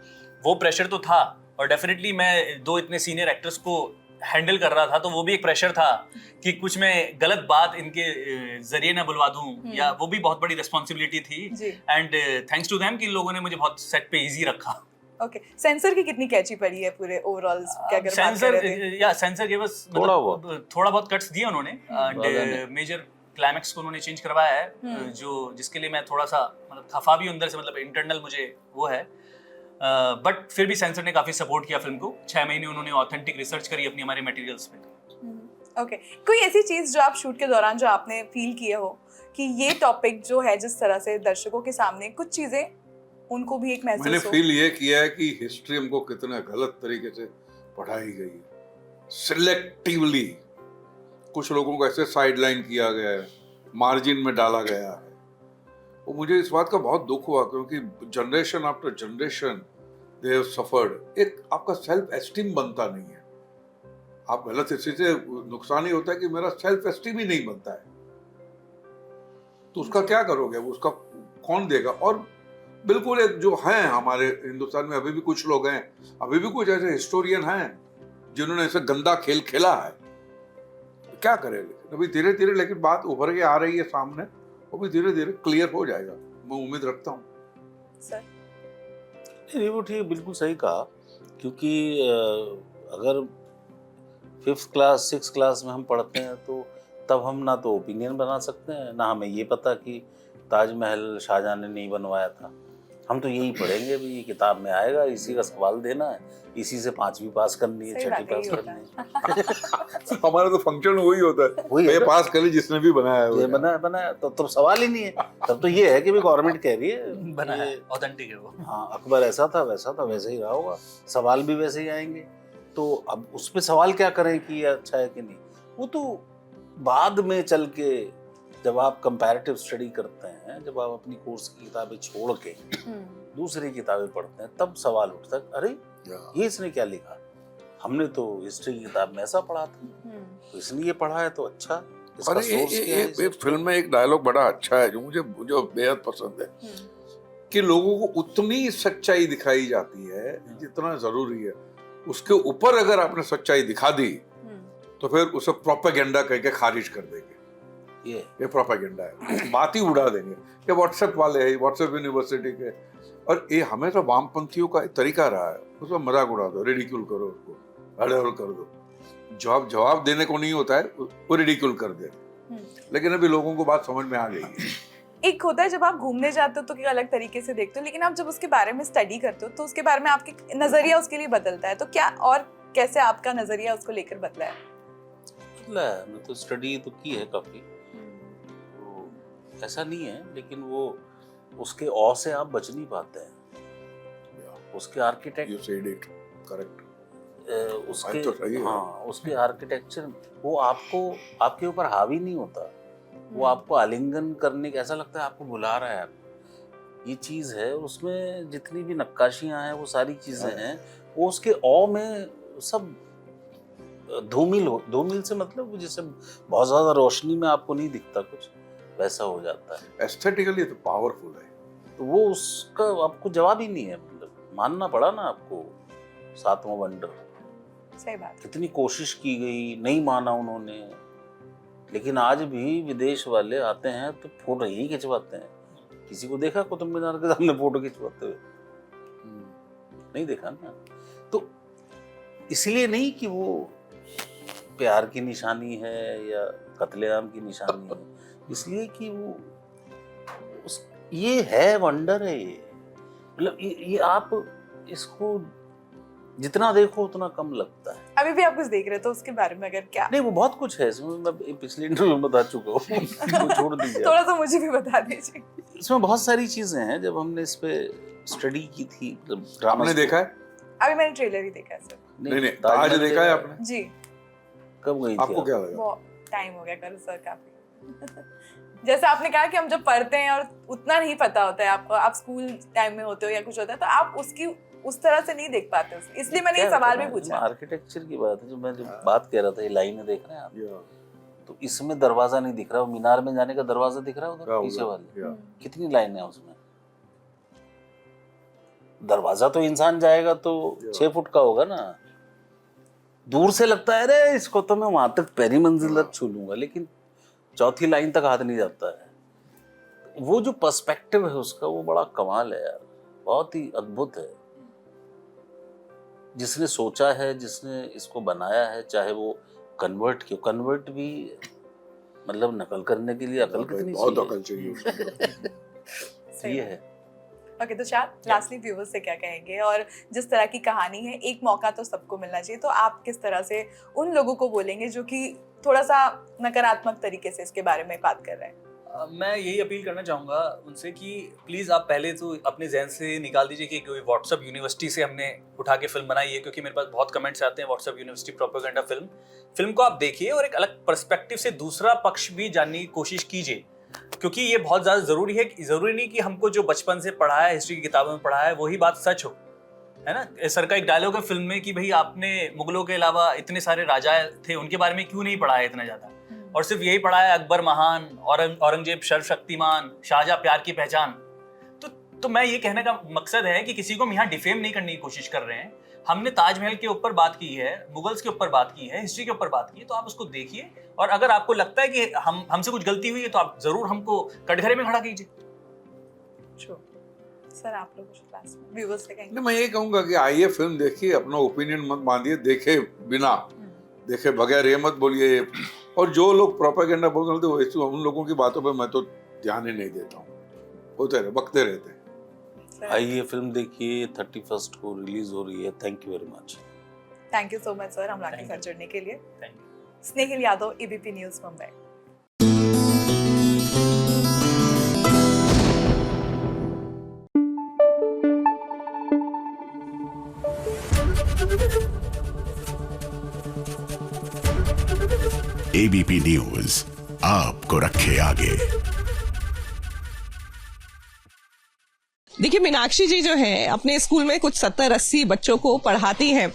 वो प्रेशर तो था। और डेफिनेटली मैं दो इतने सीनियर एक्टर्स को हैंडल कर रहा था, तो वो भी एक प्रेशर था कि कुछ मैं गलत बात इनके जरिए ना बुलवा दूं, या वो भी बहुत बड़ी रिस्पॉन्सिबिलिटी थी। एंड थैंक्स टू देम कि इन लोगों ने मुझे बहुत सेट पे इजी रखा। ओके, सेंसर की कितनी कैची पड़ी है पूरे ओवरऑल? सेंसर के बस थोड़ा बहुत कट्स दिए उन्होंने, एंड मेजर क्लाइमैक्स को उन्होंने चेंज करवाया है, जो जिसके लिए मैं थोड़ा सा मतलब खफा भी अंदर से, मतलब इंटरनल मुझे वो है, बट फिर भी सेंसर ने काफी सपोर्ट किया फिल्म को। 6 महीने उन्होंने ऑथेंटिक रिसर्च करी अपनी हमारे मटेरियल्स पे। ओके, कोई ऐसी चीज जो आप शूट के दौरान जो आपने फील किए हो कि ये टॉपिक जो है, जिस तरह से दर्शकों के सामने कुछ चीजें उनको भी एक मैसेज हो? मैंने फील ये किया है कि हिस्ट्री हमको कितना गलत तरीके से पढ़ाई गई है, सिलेक्टिवली कुछ लोगों को ऐसे साइडलाइन किया गया है, मार्जिन में डाला गया है। और मुझे इस बात का बहुत दुख हुआ, क्योंकि generation after generation they have suffered. एक आपका सेल्फ एस्टीम बनता नहीं है, आप गलत हिस्से से नुकसान ही होता है कि मेरा सेल्फ एस्टीम ही नहीं बनता है, तो उसका क्या करोगे, उसका कौन देगा? और बिल्कुल एक जो हैं हमारे हिंदुस्तान में, अभी भी कुछ लोग हैं, अभी भी कुछ ऐसे हिस्टोरियन हैं जिन्होंने ऐसे गंदा खेल खेला है, तो क्या करेंगे? अभी धीरे धीरे लेकिन बात उभर के आ रही है सामने, वो भी धीरे धीरे क्लियर हो जाएगा, मैं उम्मीद रखता हूँ। सर नहीं, वो ठीक, बिल्कुल सही कहा, क्योंकि अगर 5th क्लास 6th क्लास में हम पढ़ते हैं तो तब हम ना तो ओपिनियन बना सकते हैं, ना हमें ये पता कि ताजमहल शाहजहां ने नहीं बनवाया था, हम तो यही पढ़ेंगे भी, ये किताब में आएगा, इसी का सवाल देना है, इसी से 5वीं पास करनी है, 6वीं पास करनी है। हमारा तो फंक्शन वही होता है, वही ये पास कर ली जिसने भी बनाया है, ये बनाया तो सवाल ही नहीं है। तब तो ये है कि भी गवर्नमेंट कह रही है बनाया है, ऑथेंटिक है वो। हाँ, अकबर ऐसा था वैसा था, वैसे ही रहा होगा, सवाल भी वैसे ही आएंगे। तो अब उस पे सवाल क्या करें कि ये अच्छा है कि नहीं, वो तो बाद में चल के जब आप कंपैरेटिव स्टडी करते हैं, जब आप अपनी कोर्स की किताबें छोड़ के दूसरी किताबें पढ़ते हैं, तब सवाल उठता है, अरे ये इसने क्या लिखा, हमने तो हिस्ट्री की किताब में ऐसा पढ़ा था, तो इसने ये पढ़ा है तो अच्छा, इसका सोर्स क्या है। ये फिल्म में एक डायलॉग बड़ा अच्छा है जो मुझे बेहद पसंद है, कि लोगों को उतनी सच्चाई दिखाई जाती है जितना जरूरी है, उसके ऊपर अगर आपने सच्चाई दिखा दी तो फिर उसे प्रोपेगेंडा कह के खारिज कर देंगे। ये प्रोपेगेंडा है, बात ही उड़ा देंगे। ये व्हाट्सएप वाले हैं, व्हाट्सएप यूनिवर्सिटी के, और ये हमेशा वामपंथियों का तरीका रहा है, उसका मजाक उड़ा दो, रिडिक्यूल करो उसको, अड़ेहल कर दो, जवाब देने को नहीं होता है वो रिडिक्यूल कर दे। लेकिन अभी लोगों को बात समझ में आ गई है। एक होता है जब आप घूमने जाते हो तो एक अलग तरीके से देखते हो, लेकिन आप जब उसके बारे में स्टडी करते हो तो उसके बारे में आपके नजरिया उसके लिए बदलता है, तो क्या और कैसे आपका नजरिया उसको लेकर बदला है? मैं तो स्टडी तो की है काफी, तो ऐसा नहीं है, लेकिन वो उसके औ से आप बच नहीं पाते हैं। उसके आर्किटेक्ट करेक्ट, उसके तो सही है। हाँ, उसके आर्किटेक्चर वो आपके ऊपर हावी नहीं होता, वो आपको आलिंगन करने का ऐसा लगता है आपको बुला रहा है। ये चीज है उसमें, जितनी भी नक्काशियां हैं वो सारी चीजें हैं, वो उसके औ में सब धूमिल से मतलब जैसे बहुत ज्यादा रोशनी में आपको नहीं दिखता कुछ, वैसा हो जाता है। एस्थेटिकली तो पावरफुल है, तो वो उसका आपको जवाब ही नहीं है, मतलब मानना पड़ा ना आपको, 7वां वंडर। सही बात। कितनी कोशिश की गई, नहीं माना उन्होंने, लेकिन आज भी विदेश वाले आते हैं तो फोटो यही खिंचवाते हैं। किसी को देखा कुतुब मीनार के सामने फोटो खिंचवाते हुए? नहीं देखा ना। तो इसलिए नहीं कि वो प्यार की निशानी है या कत्लेआम की निशानी है, इसलिए कि वो ये है, वंडर है ये। मतलब ये आप इसको जितना देखो उतना कम लगता है। अभी भी आप कुछ देख रहे तो उसके बारे में अगर क्या? नहीं, वो बहुत कुछ है इसमें, मैं पिछले इंटरव्यू में बता चुका हूँ। छोड़ दीजिए, थोड़ा सा मुझे भी बता दीजिए। इसमें बहुत सारी चीजें हैं, जब हमने इस पे स्टडी की थी, मतलब आपने देखा है? अभी मैंने ट्रेलर ही देखा है सर। नहीं, ताज देखा है आपने? जी। कब गई थी आपको क्या लगा? वो टाइम हो गया कल सर काफी। जैसे आपने कहा कि हम जब पढ़ते हैं और उतना नहीं पता होता है आपको, आप स्कूल टाइम में होते हो या कुछ होता है, तो आप उसकी उस तरह से नहीं देख पाते, इसलिए मैंने ये सवाल भी पूछा। आर्किटेक्चर की बात है, जो मैं बात कह रहा था, ये लाइनें देख रहे हैं आप, तो इसमें दरवाजा नहीं दिख रहा, मीनार में जाने का दरवाजा दिख रहा है उधर पीछे वाले, कितनी लाइनें हैं उसमें। दरवाजा तो इंसान जाएगा तो 6 फुट का होगा ना, दूर से लगता है अरे इसको तो मैं वहां तक पहली मंजिल तक छू लूंगा, लेकिन 4थी लाइन तक हाथ नहीं जाता है। वो जो पर्सपेक्टिव है उसका, वो बड़ा कमाल है यार, बहुत ही अद्भुत है। जिसने सोचा है, जिसने इसको बनाया है, चाहे वो कन्वर्ट भी, मतलब नकल करने के लिए अकल कितनी बहुत अकल चाहिए। ये है। ओके, तो शायद लास्टली व्यूअर्स से क्या कहेंगे, और जिस तरह की कहानी है, एक मौका तो सबको मिलना चाहिए, तो आप किस तरह से उन लोगों को बोलेंगे जो कि थोड़ा सा नकारात्मक तरीके से इसके बारे में बात कर रहे हैं? मैं यही अपील करना चाहूँगा उनसे कि प्लीज़ आप पहले तो अपने जहन से निकाल दीजिए कि कोई व्हाट्सएप यूनिवर्सिटी से हमने उठा के फिल्म बनाई है, क्योंकि मेरे पास बहुत कमेंट्स आते हैं व्हाट्सएप यूनिवर्सिटी प्रोपेगेंडा फिल्म को आप देखिए और एक अलग पर्सपेक्टिव से दूसरा पक्ष भी जानने की कोशिश कीजिए, क्योंकि ये बहुत ज़्यादा ज़रूरी है। ज़रूरी नहीं कि हमको जो बचपन से पढ़ा है, हिस्ट्री की किताबों में पढ़ा है, वही बात सच हो, है ना। सर का एक डायलॉग है फिल्म में कि भाई आपने मुगलों के अलावा इतने सारे राजा थे, उनके बारे में क्यों नहीं पढ़ा है इतना ज़्यादा, और सिर्फ यही पढ़ा है अकबर महान, औरंगजेब सर्वशक्तिमान, शाहजहां प्यार की पहचान। तो मैं ये कहने का मकसद है कि किसी को हम यहाँ डिफेम नहीं करने की कोशिश कर रहे हैं। हमने ताजमहल के ऊपर बात की है, मुगल्स के ऊपर बात की है, हिस्ट्री के ऊपर बात की है, तो आप उसको देखिए, और अगर आपको लगता है कि हमसे कुछ गलती हुई है तो आप जरूर हमको कटघरे में खड़ा कीजिए। सर आप लोग क्लास में व्यूअर्स से कहेंगे? मैं ये कहूंगा कि आइए फिल्म देखिए, अपना ओपिनियन मत बांधिए, देखे बिना देखे बगैर ये मत बोलिए। और जो लोग प्रोपेगेंडा बोलते हैं उन लोगों की बातों पे मैं तो ध्यान ही नहीं देता हूँ, होते रहे बकते रहते हैं। आइए फिल्म देखिए, 31 को रिलीज हो रही है। Thank you very much. Thank you so much sir हमारे के साथ जुड़ने के लिए। Snehil Yadav, ABP news, Mumbai. ABP news आपको रखे आगे। देखिए, मीनाक्षी जी जो है अपने स्कूल में कुछ 70-80 बच्चों को पढ़ाती हैं।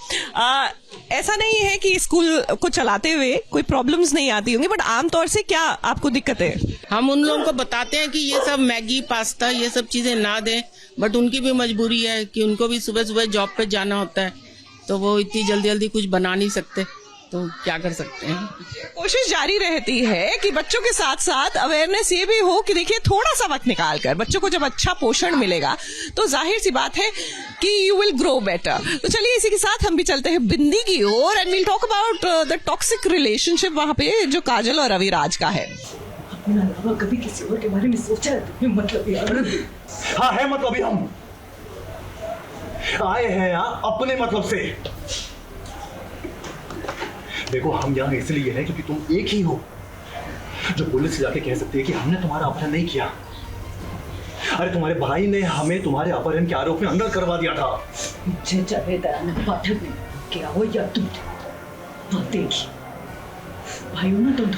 ऐसा नहीं है कि स्कूल को चलाते हुए कोई प्रॉब्लम्स नहीं आती होंगी, बट आमतौर से क्या आपको दिक्कत है? हम उन लोगों को बताते हैं कि ये सब मैगी पास्ता ये सब चीजें ना दें, बट उनकी भी मजबूरी है कि उनको भी सुबह सुबह जॉब पे जाना होता है, तो वो इतनी जल्दी जल्दी कुछ बना नहीं सकते, तो क्या कर सकते हैं। कोशिश जारी रहती है कि बच्चों के साथ साथ अवेयरनेस ये भी हो कि देखिए, थोड़ा सा वक्त निकाल कर बच्चों को जब अच्छा पोषण मिलेगा तो जाहिर सी बात है कि यू विल ग्रो बेटर। तो चलिए इसी के साथ हम भी चलते हैं बिंदी की ओर and will talk about the toxic relationship वहाँ पे जो काजल और रविराज का है। अपने अलावा कभी किसी और के बारे में सोचा है? मतलब यार हाँ है, मतलब अभी हम आए हैं यहाँ अपने मतलब से। देखो, हम यहाँ इसलिए हैं क्योंकि तुम एक ही हो जो पुलिस से जाके कह सकते हैं कि हमने तुम्हारा अपहरण नहीं किया। अरे तुम्हारे भाई ने हमें तुम्हारे अपहरण के आरोप में अंदर करवा दिया था। मुझे चाहे दयानंद पाठक ने क्या हो या तुम देखी भाई हो ना तुम।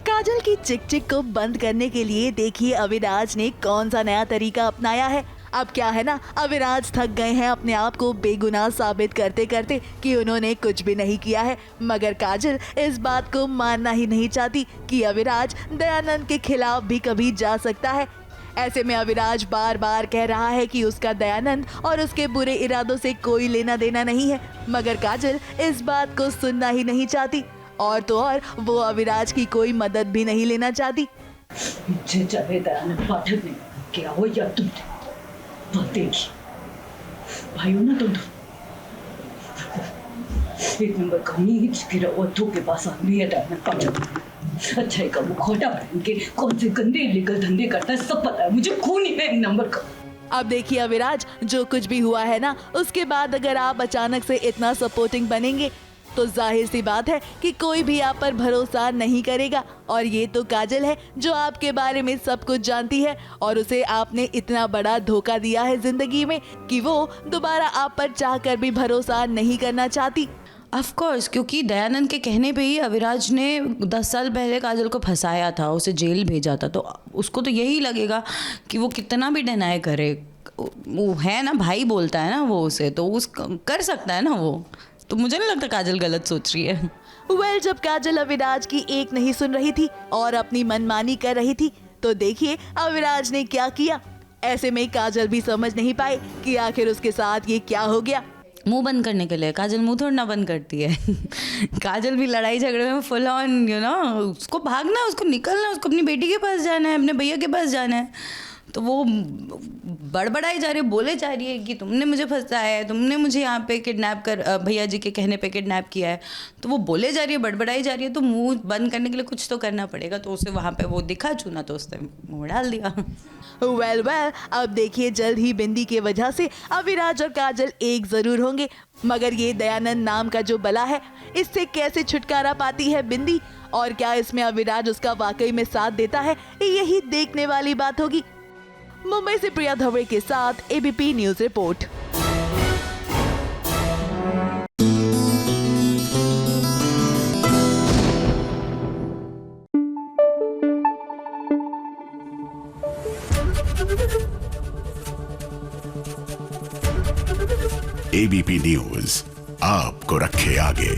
काजल की चिक चिक को बंद करने के लिए देखिए अविराज ने कौन सा नया तरीका अपनाया है। अब क्या है ना, अविराज थक गए हैं अपने आप को बेगुनाह साबित करते करते कि उन्होंने कुछ भी नहीं किया है, मगर काजल इस बात को मानना ही नहीं चाहती कि अविराज दयानंद के खिलाफ भी कभी जा सकता है। ऐसे में अविराज बार बार कह रहा है कि उसका दयानंद और उसके बुरे इरादों से कोई लेना देना नहीं है, मगर काजल इस बात को सुनना ही नहीं चाहती, और तो और वो अविराज की कोई मदद भी नहीं लेना चाहती। मुझे चाहे दयानंद पाठक ने क्या हो या तुम देखी भाई हो ना तुम। एक नंबर कमी गिरावतों के पास आदमी है दयानंद पाठक। अच्छा है, वो खोटा पहन के कौन से गंदे इलीगल धंधे करता है सब पता है मुझे, खून ही है एक नंबर का। अब देखिए अविराज, जो कुछ भी हुआ है ना, उसके बाद अगर आप अचानक से इतना सपोर्टिंग बनेंगे तो जाहिर सी बात है कि कोई भी आप पर भरोसा नहीं करेगा। और ये तो काजल है जो आपके बारे में सब कुछ जानती है, और उसे आपने इतना बड़ा धोखा दिया है जिंदगी में कि वो दोबारा आप पर चाहकर भी भरोसा नहीं करना चाहती। ऑफ कोर्स, क्योंकि दयानंद के कहने पे ही अविराज ने 10 साल पहले काजल को फंसाया था, उसे जेल भेजा था, तो उसको तो यही लगेगा कि वो कितना भी डिनाई करे, वो है ना भाई बोलता है ना वो उसे, तो उस कर सकता है ना वो। तो मुझे नहीं लगता काजल गलत सोच रही है। वेल, जब काजल अविराज की एक नहीं सुन रही थी और अपनी मनमानी कर रही थी, तो देखिए अविराज ने क्या किया। ऐसे में काजल भी समझ नहीं पाई कि आखिर उसके साथ ये क्या हो गया। मुंह बंद करने के लिए काजल मुंह थोड़ा ना बंद करती है। काजल भी लड़ाई झगड़े में फुल ऑन, यू नो, उसको भागना, उसको निकलना, उसको अपनी बेटी के पास जाना है, अपने भैया के पास जाना है, तो वो बड़बड़ाई जा रही है, बोले जा रही है कि तुमने मुझे फंसाया है, तुमने मुझे यहाँ पे किडनैप कर, भैया जी के कहने पे किडनैप किया है, तो वो बोले जा रही है, बड़बड़ाई जा रही है, तो मुंह बंद करने के लिए कुछ तो करना पड़ेगा। तो उसे वहाँ पे वो दिखा चुना, तो उसने मुँह डाल दिया। वेल, अब देखिए जल्द ही बिंदी के वजह से अविराज और काजल एक जरूर होंगे, मगर ये दयानंद नाम का जो बला है, इससे कैसे छुटकारा पाती है बिंदी, और क्या इसमें अविराज उसका वाकई में साथ देता है, यही देखने वाली बात होगी। मुंबई से प्रिया धवे के साथ ABP news report. ABP news आपको रखे आगे।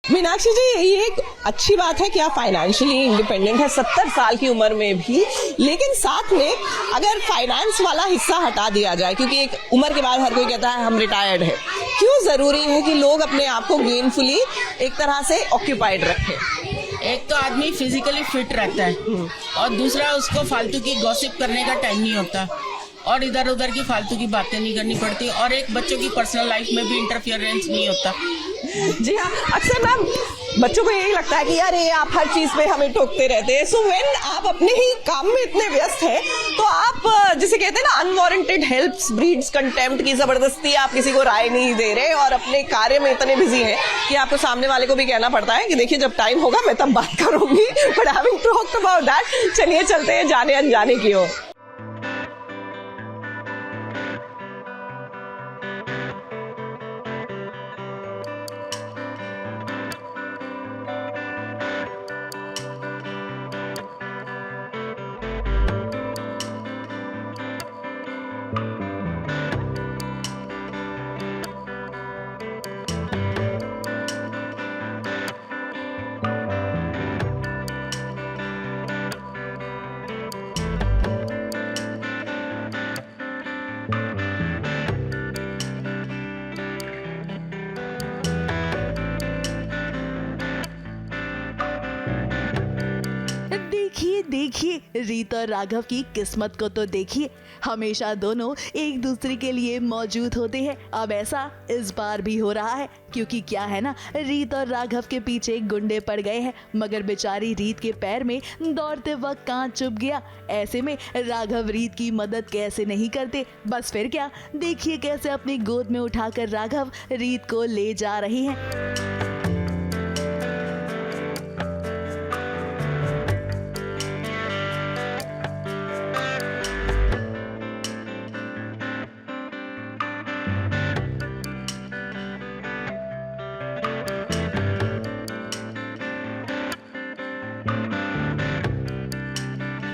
मीनाक्षी जी, ये एक अच्छी बात है कि आप फाइनेंशियली इंडिपेंडेंट है 70 साल की उम्र में भी, लेकिन साथ में अगर फाइनेंस वाला हिस्सा हटा दिया जाए, क्योंकि एक उम्र के बाद हर कोई कहता है हम रिटायर्ड है, क्यों जरूरी है कि लोग अपने आप को गेनफुली एक तरह से ऑक्यूपाइड रखें? एक तो आदमी फिजिकली फिट रहता है और दूसरा उसको फालतू की गॉसिप करने का टाइम नहीं होता, और इधर उधर की फालतू की बातें नहीं करनी पड़ती, और एक बच्चों की पर्सनल लाइफ में भी इंटरफियरेंस नहीं होता। जी हाँ, अक्सर मैम बच्चों को यही लगता है कि यार ये आप हर चीज पे हमें टोकते रहते हैं। सो व्हेन आप अपने ही काम में इतने व्यस्त हैं तो आप जिसे कहते हैं ना अनवारंटेड हेल्प्स ब्रीड्स कंटेम्प्ट, की जबरदस्ती आप किसी को राय नहीं दे रहे और अपने कार्य में इतने बिजी हैं कि आपको सामने वाले को भी कहना पड़ता है कि देखिए जब टाइम होगा मैं तब बात करूंगी। But having talked about that, चलिए चलते हैं जाने अनजाने की ओर। देखिए रीत और राघव की किस्मत को तो देखिए, हमेशा दोनों एक दूसरे के लिए मौजूद होते हैं। अब ऐसा इस बार भी हो रहा है, क्योंकि क्या है ना, रीत और राघव के पीछे गुंडे पड़ गए हैं, मगर बेचारी रीत के पैर में दौड़ते वक्त कांच चुभ गया। ऐसे में राघव रीत की मदद कैसे नहीं करते। बस फिर क्या, देखिए कैसे अपनी गोद में उठाकर राघव रीत को ले जा रहे हैं।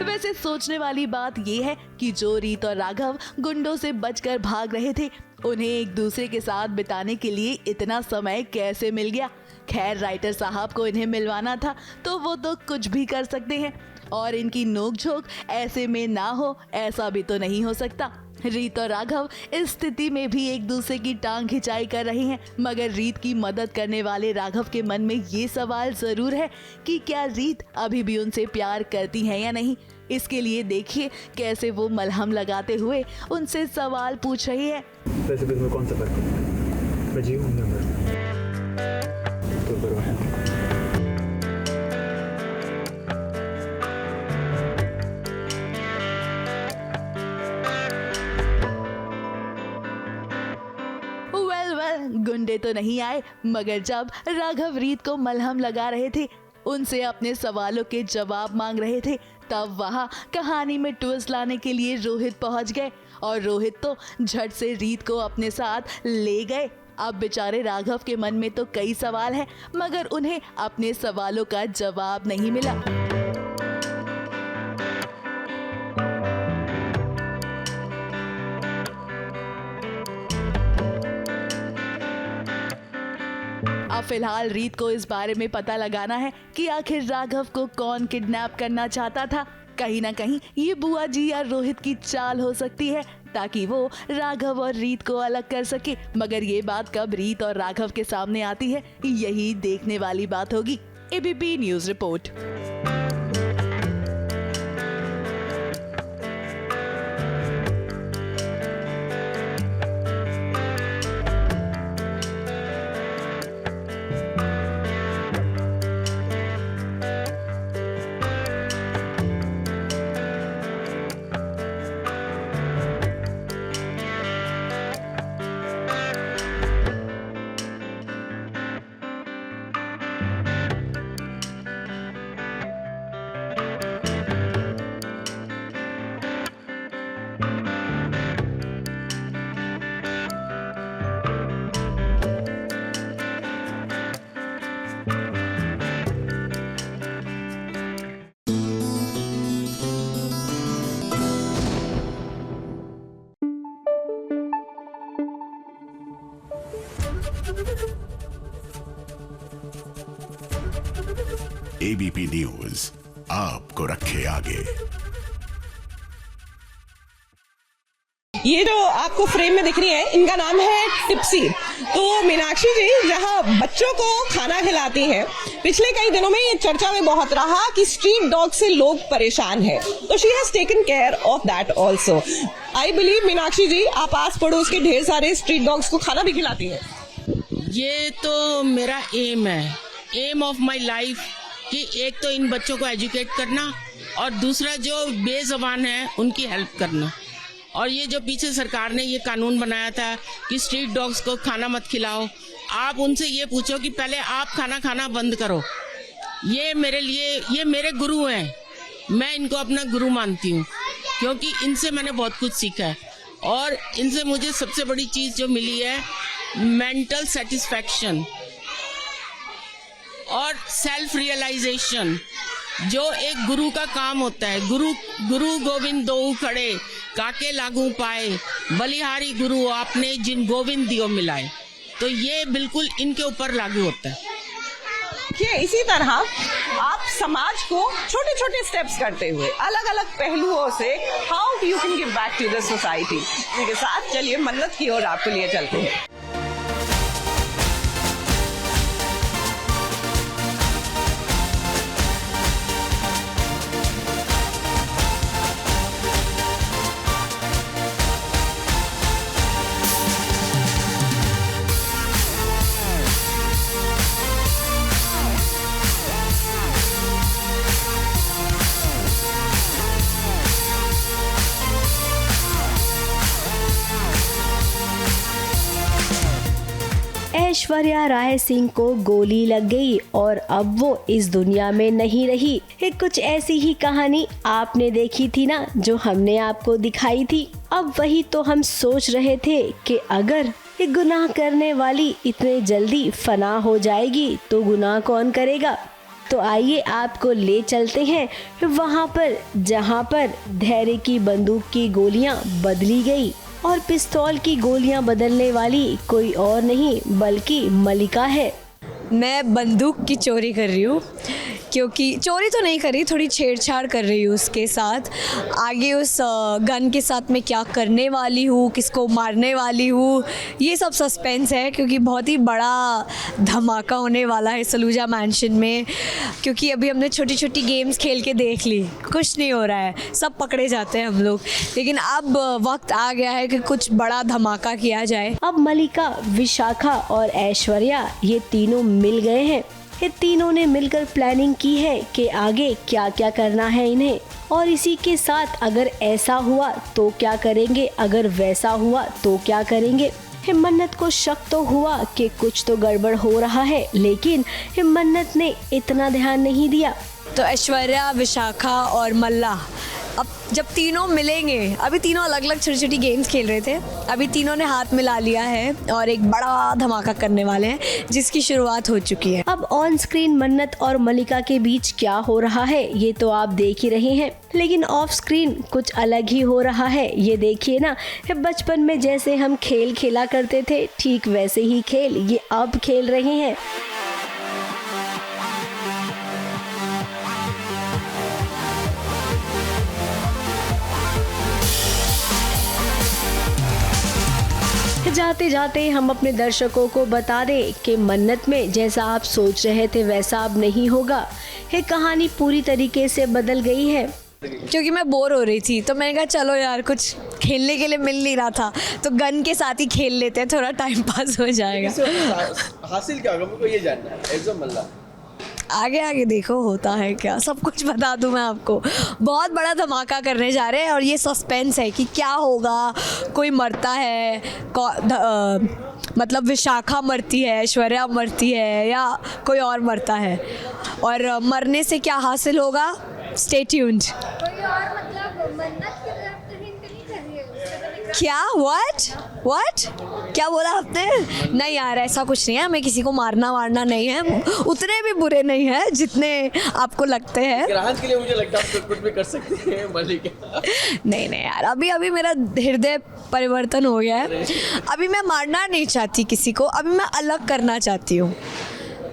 वैसे सोचने वाली बात यह है कि जो रीत और राघव गुंडों से बचकर भाग रहे थे, उन्हें एक दूसरे के साथ बिताने के लिए इतना समय कैसे मिल गया। खैर राइटर साहब को इन्हें मिलवाना था तो वो तो कुछ भी कर सकते हैं, और इनकी नोकझोंक ऐसे में ना हो ऐसा भी तो नहीं हो सकता। रीत और राघव इस स्थिति में भी एक दूसरे की टांग खिंचाई कर रहे हैं, मगर रीत की मदद करने वाले राघव के मन में ये सवाल जरूर है कि क्या रीत अभी भी उनसे प्यार करती है या नहीं। इसके लिए देखिए कैसे वो मलहम लगाते हुए उनसे सवाल पूछ रही है। वैसे तुम्हें कौन सा फर्क है? मैं जीवन तो परवाह नहीं। गुंडे तो नहीं आए, मगर जब राघव रीत को मलहम लगा रहे थे, उनसे अपने सवालों के जवाब मांग रहे थे, तब वहाँ कहानी में ट्विस्ट लाने के लिए रोहित पहुँच गए, और रोहित तो झट से रीत को अपने साथ ले गए। अब बेचारे राघव के मन में तो कई सवाल हैं, मगर उन्हें अपने सवालों का जवाब नहीं मिला। अब फिलहाल रीत को इस बारे में पता लगाना है कि आखिर राघव को कौन किडनैप करना चाहता था। कहीं ना कहीं ये बुआ जी या रोहित की चाल हो सकती है, ताकि वो राघव और रीत को अलग कर सके। मगर ये बात कब रीत और राघव के सामने आती है, यही देखने वाली बात होगी। ABP news report. ABP news आपको रखे आगे। ये जो आपको फ्रेम में दिख रही है, इनका नाम है टिप्सी। तो मीनाक्षी जी जहाँ बच्चों को खाना खिलाती हैं, पिछले कई दिनों में ये चर्चा में बहुत रहा कि स्ट्रीट डॉग से लोग परेशान हैं, तो she has taken care of that also. I believe Meenakshi ji आप आस पड़ोस के ढेर सारे स्ट्रीट डॉग्स को खाना भी खिलाती हैं। ये तो मेरा एम है, एम ऑफ माय लाइफ, कि एक तो इन बच्चों को एजुकेट करना और दूसरा जो बेज़बान है उनकी हेल्प करना। और ये जो पीछे सरकार ने ये कानून बनाया था कि स्ट्रीट डॉग्स को खाना मत खिलाओ, आप उनसे ये पूछो कि पहले आप खाना खाना बंद करो। ये मेरे लिए, ये मेरे गुरु हैं, मैं इनको अपना गुरु मानती हूँ क्योंकि इनसे मैंने बहुत कुछ सीखा है। और इनसे मुझे सबसे बड़ी चीज़ जो मिली है मेंटल सेटिस्फैक्शन और सेल्फ रियलाइजेशन, जो एक गुरु का काम होता है। गुरु गोविंद दो खड़े काके लागू पाए, बलिहारी गुरु आपने जिन गोविंद दियो मिलाए। तो ये बिल्कुल इनके ऊपर लागू होता है कि इसी तरह आप समाज को छोटे छोटे स्टेप्स करते हुए अलग अलग पहलुओं से how you can give back to the society के साथ चलिए मन्नत की ओर आपको लिए चलते हैं। ऐश्वर्या राय सिंह को गोली लग गई और अब वो इस दुनिया में नहीं रही। एक कुछ ऐसी ही कहानी आपने देखी थी ना, जो हमने आपको दिखाई थी। अब वही तो हम सोच रहे थे कि अगर एक गुनाह करने वाली इतने जल्दी फना हो जाएगी तो गुनाह कौन करेगा। तो आइए आपको ले चलते हैं वहाँ पर जहाँ पर धैर्य की बंदूक की गोलियाँ बदली गई और पिस्तौल की गोलियां बदलने वाली कोई और नहीं बल्कि मलिका है। मैं बंदूक की चोरी कर रही हूँ, क्योंकि चोरी तो नहीं करी, थोड़ी छेड़छाड़ कर रही हूँ उसके साथ। आगे उस गन के साथ मैं क्या करने वाली हूँ, किसको मारने वाली हूँ, ये सब सस्पेंस है, क्योंकि बहुत ही बड़ा धमाका होने वाला है सलूजा मैंशन में। क्योंकि अभी हमने छोटी छोटी गेम्स खेल के देख ली, कुछ नहीं हो रहा है, सब पकड़े जाते हैं हम लोग, लेकिन अब वक्त आ गया है कि कुछ बड़ा धमाका किया जाए। अब मलिका, विशाखा और ऐश्वर्या ये तीनों मिल गए हैं। ये तीनों ने मिलकर प्लानिंग की है कि आगे क्या क्या करना है इन्हें, और इसी के साथ अगर ऐसा हुआ तो क्या करेंगे, अगर वैसा हुआ तो क्या करेंगे। मन्नत को शक तो हुआ कि कुछ तो गड़बड़ हो रहा है, लेकिन मन्नत ने इतना ध्यान नहीं दिया। तो ऐश्वर्या, विशाखा और मल्ला अब जब तीनों मिलेंगे, अभी तीनों अलग अलग छोटी छोटी गेम्स खेल रहे थे, अभी तीनों ने हाथ मिला लिया है और एक बड़ा धमाका करने वाले हैं जिसकी शुरुआत हो चुकी है। अब ऑन स्क्रीन मन्नत और मलिका के बीच क्या हो रहा है ये तो आप देख ही रहे हैं, लेकिन ऑफ स्क्रीन कुछ अलग ही हो रहा है। ये देखिए ना, बचपन में जैसे हम खेल खेला करते थे ठीक वैसे ही खेल ये अब खेल रहे हैं। जाते जाते हम अपने दर्शकों को बता दें कि मन्नत में जैसा आप सोच रहे थे वैसा अब नहीं होगा। ये कहानी पूरी तरीके से बदल गई है। क्योंकि मैं बोर हो रही थी तो मैंने कहा चलो यार कुछ खेलने के लिए मिल नहीं रहा था तो गन के साथ ही खेल लेते हैं, थोड़ा टाइम पास हो जाएगा। हासिल क्या होगा मुझको ये जानना है। एग्जाम मल्ला आगे आगे देखो होता है क्या, सब कुछ बता दूं मैं आपको। बहुत बड़ा धमाका करने जा रहे हैं और ये सस्पेंस है कि क्या होगा, कोई मरता है, मतलब विशाखा मरती है, ऐश्वर्या मरती है या कोई और मरता है, और मरने से क्या हासिल होगा, स्टे ट्यून्ड। क्या व्हाट क्या बोला आपने? नहीं यार ऐसा कुछ नहीं है, हमें किसी को मारना वारना नहीं है, उतने भी बुरे नहीं है जितने आपको लगते हैं। ग्राहक के लिए मुझे लगता है आप कुछ भी कर सकते हैं मलिका। नहीं यार, अभी मेरा हृदय परिवर्तन हो गया है। अभी मैं मारना नहीं चाहती किसी को, अभी मैं अलग करना चाहती हूँ,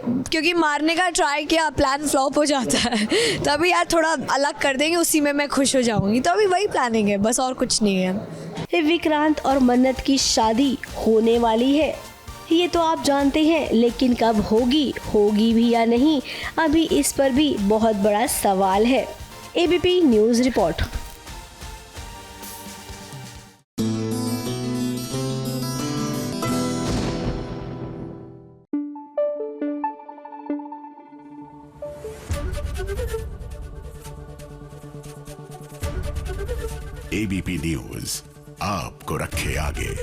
क्योंकि मारने का ट्राई किया प्लान फ्लॉप हो जाता है, तो अभी यार थोड़ा अलग कर देंगे, उसी में मैं खुश हो जाऊंगी। तो अभी वही प्लानिंग है, बस और कुछ नहीं है। विक्रांत और मन्नत की शादी होने वाली है। ये तो आप जानते हैं, लेकिन कब होगी भी या नहीं, अभी इस पर भी बहुत बड़ा सवाल है। ABP news report. ABP news आपको रखे आगे।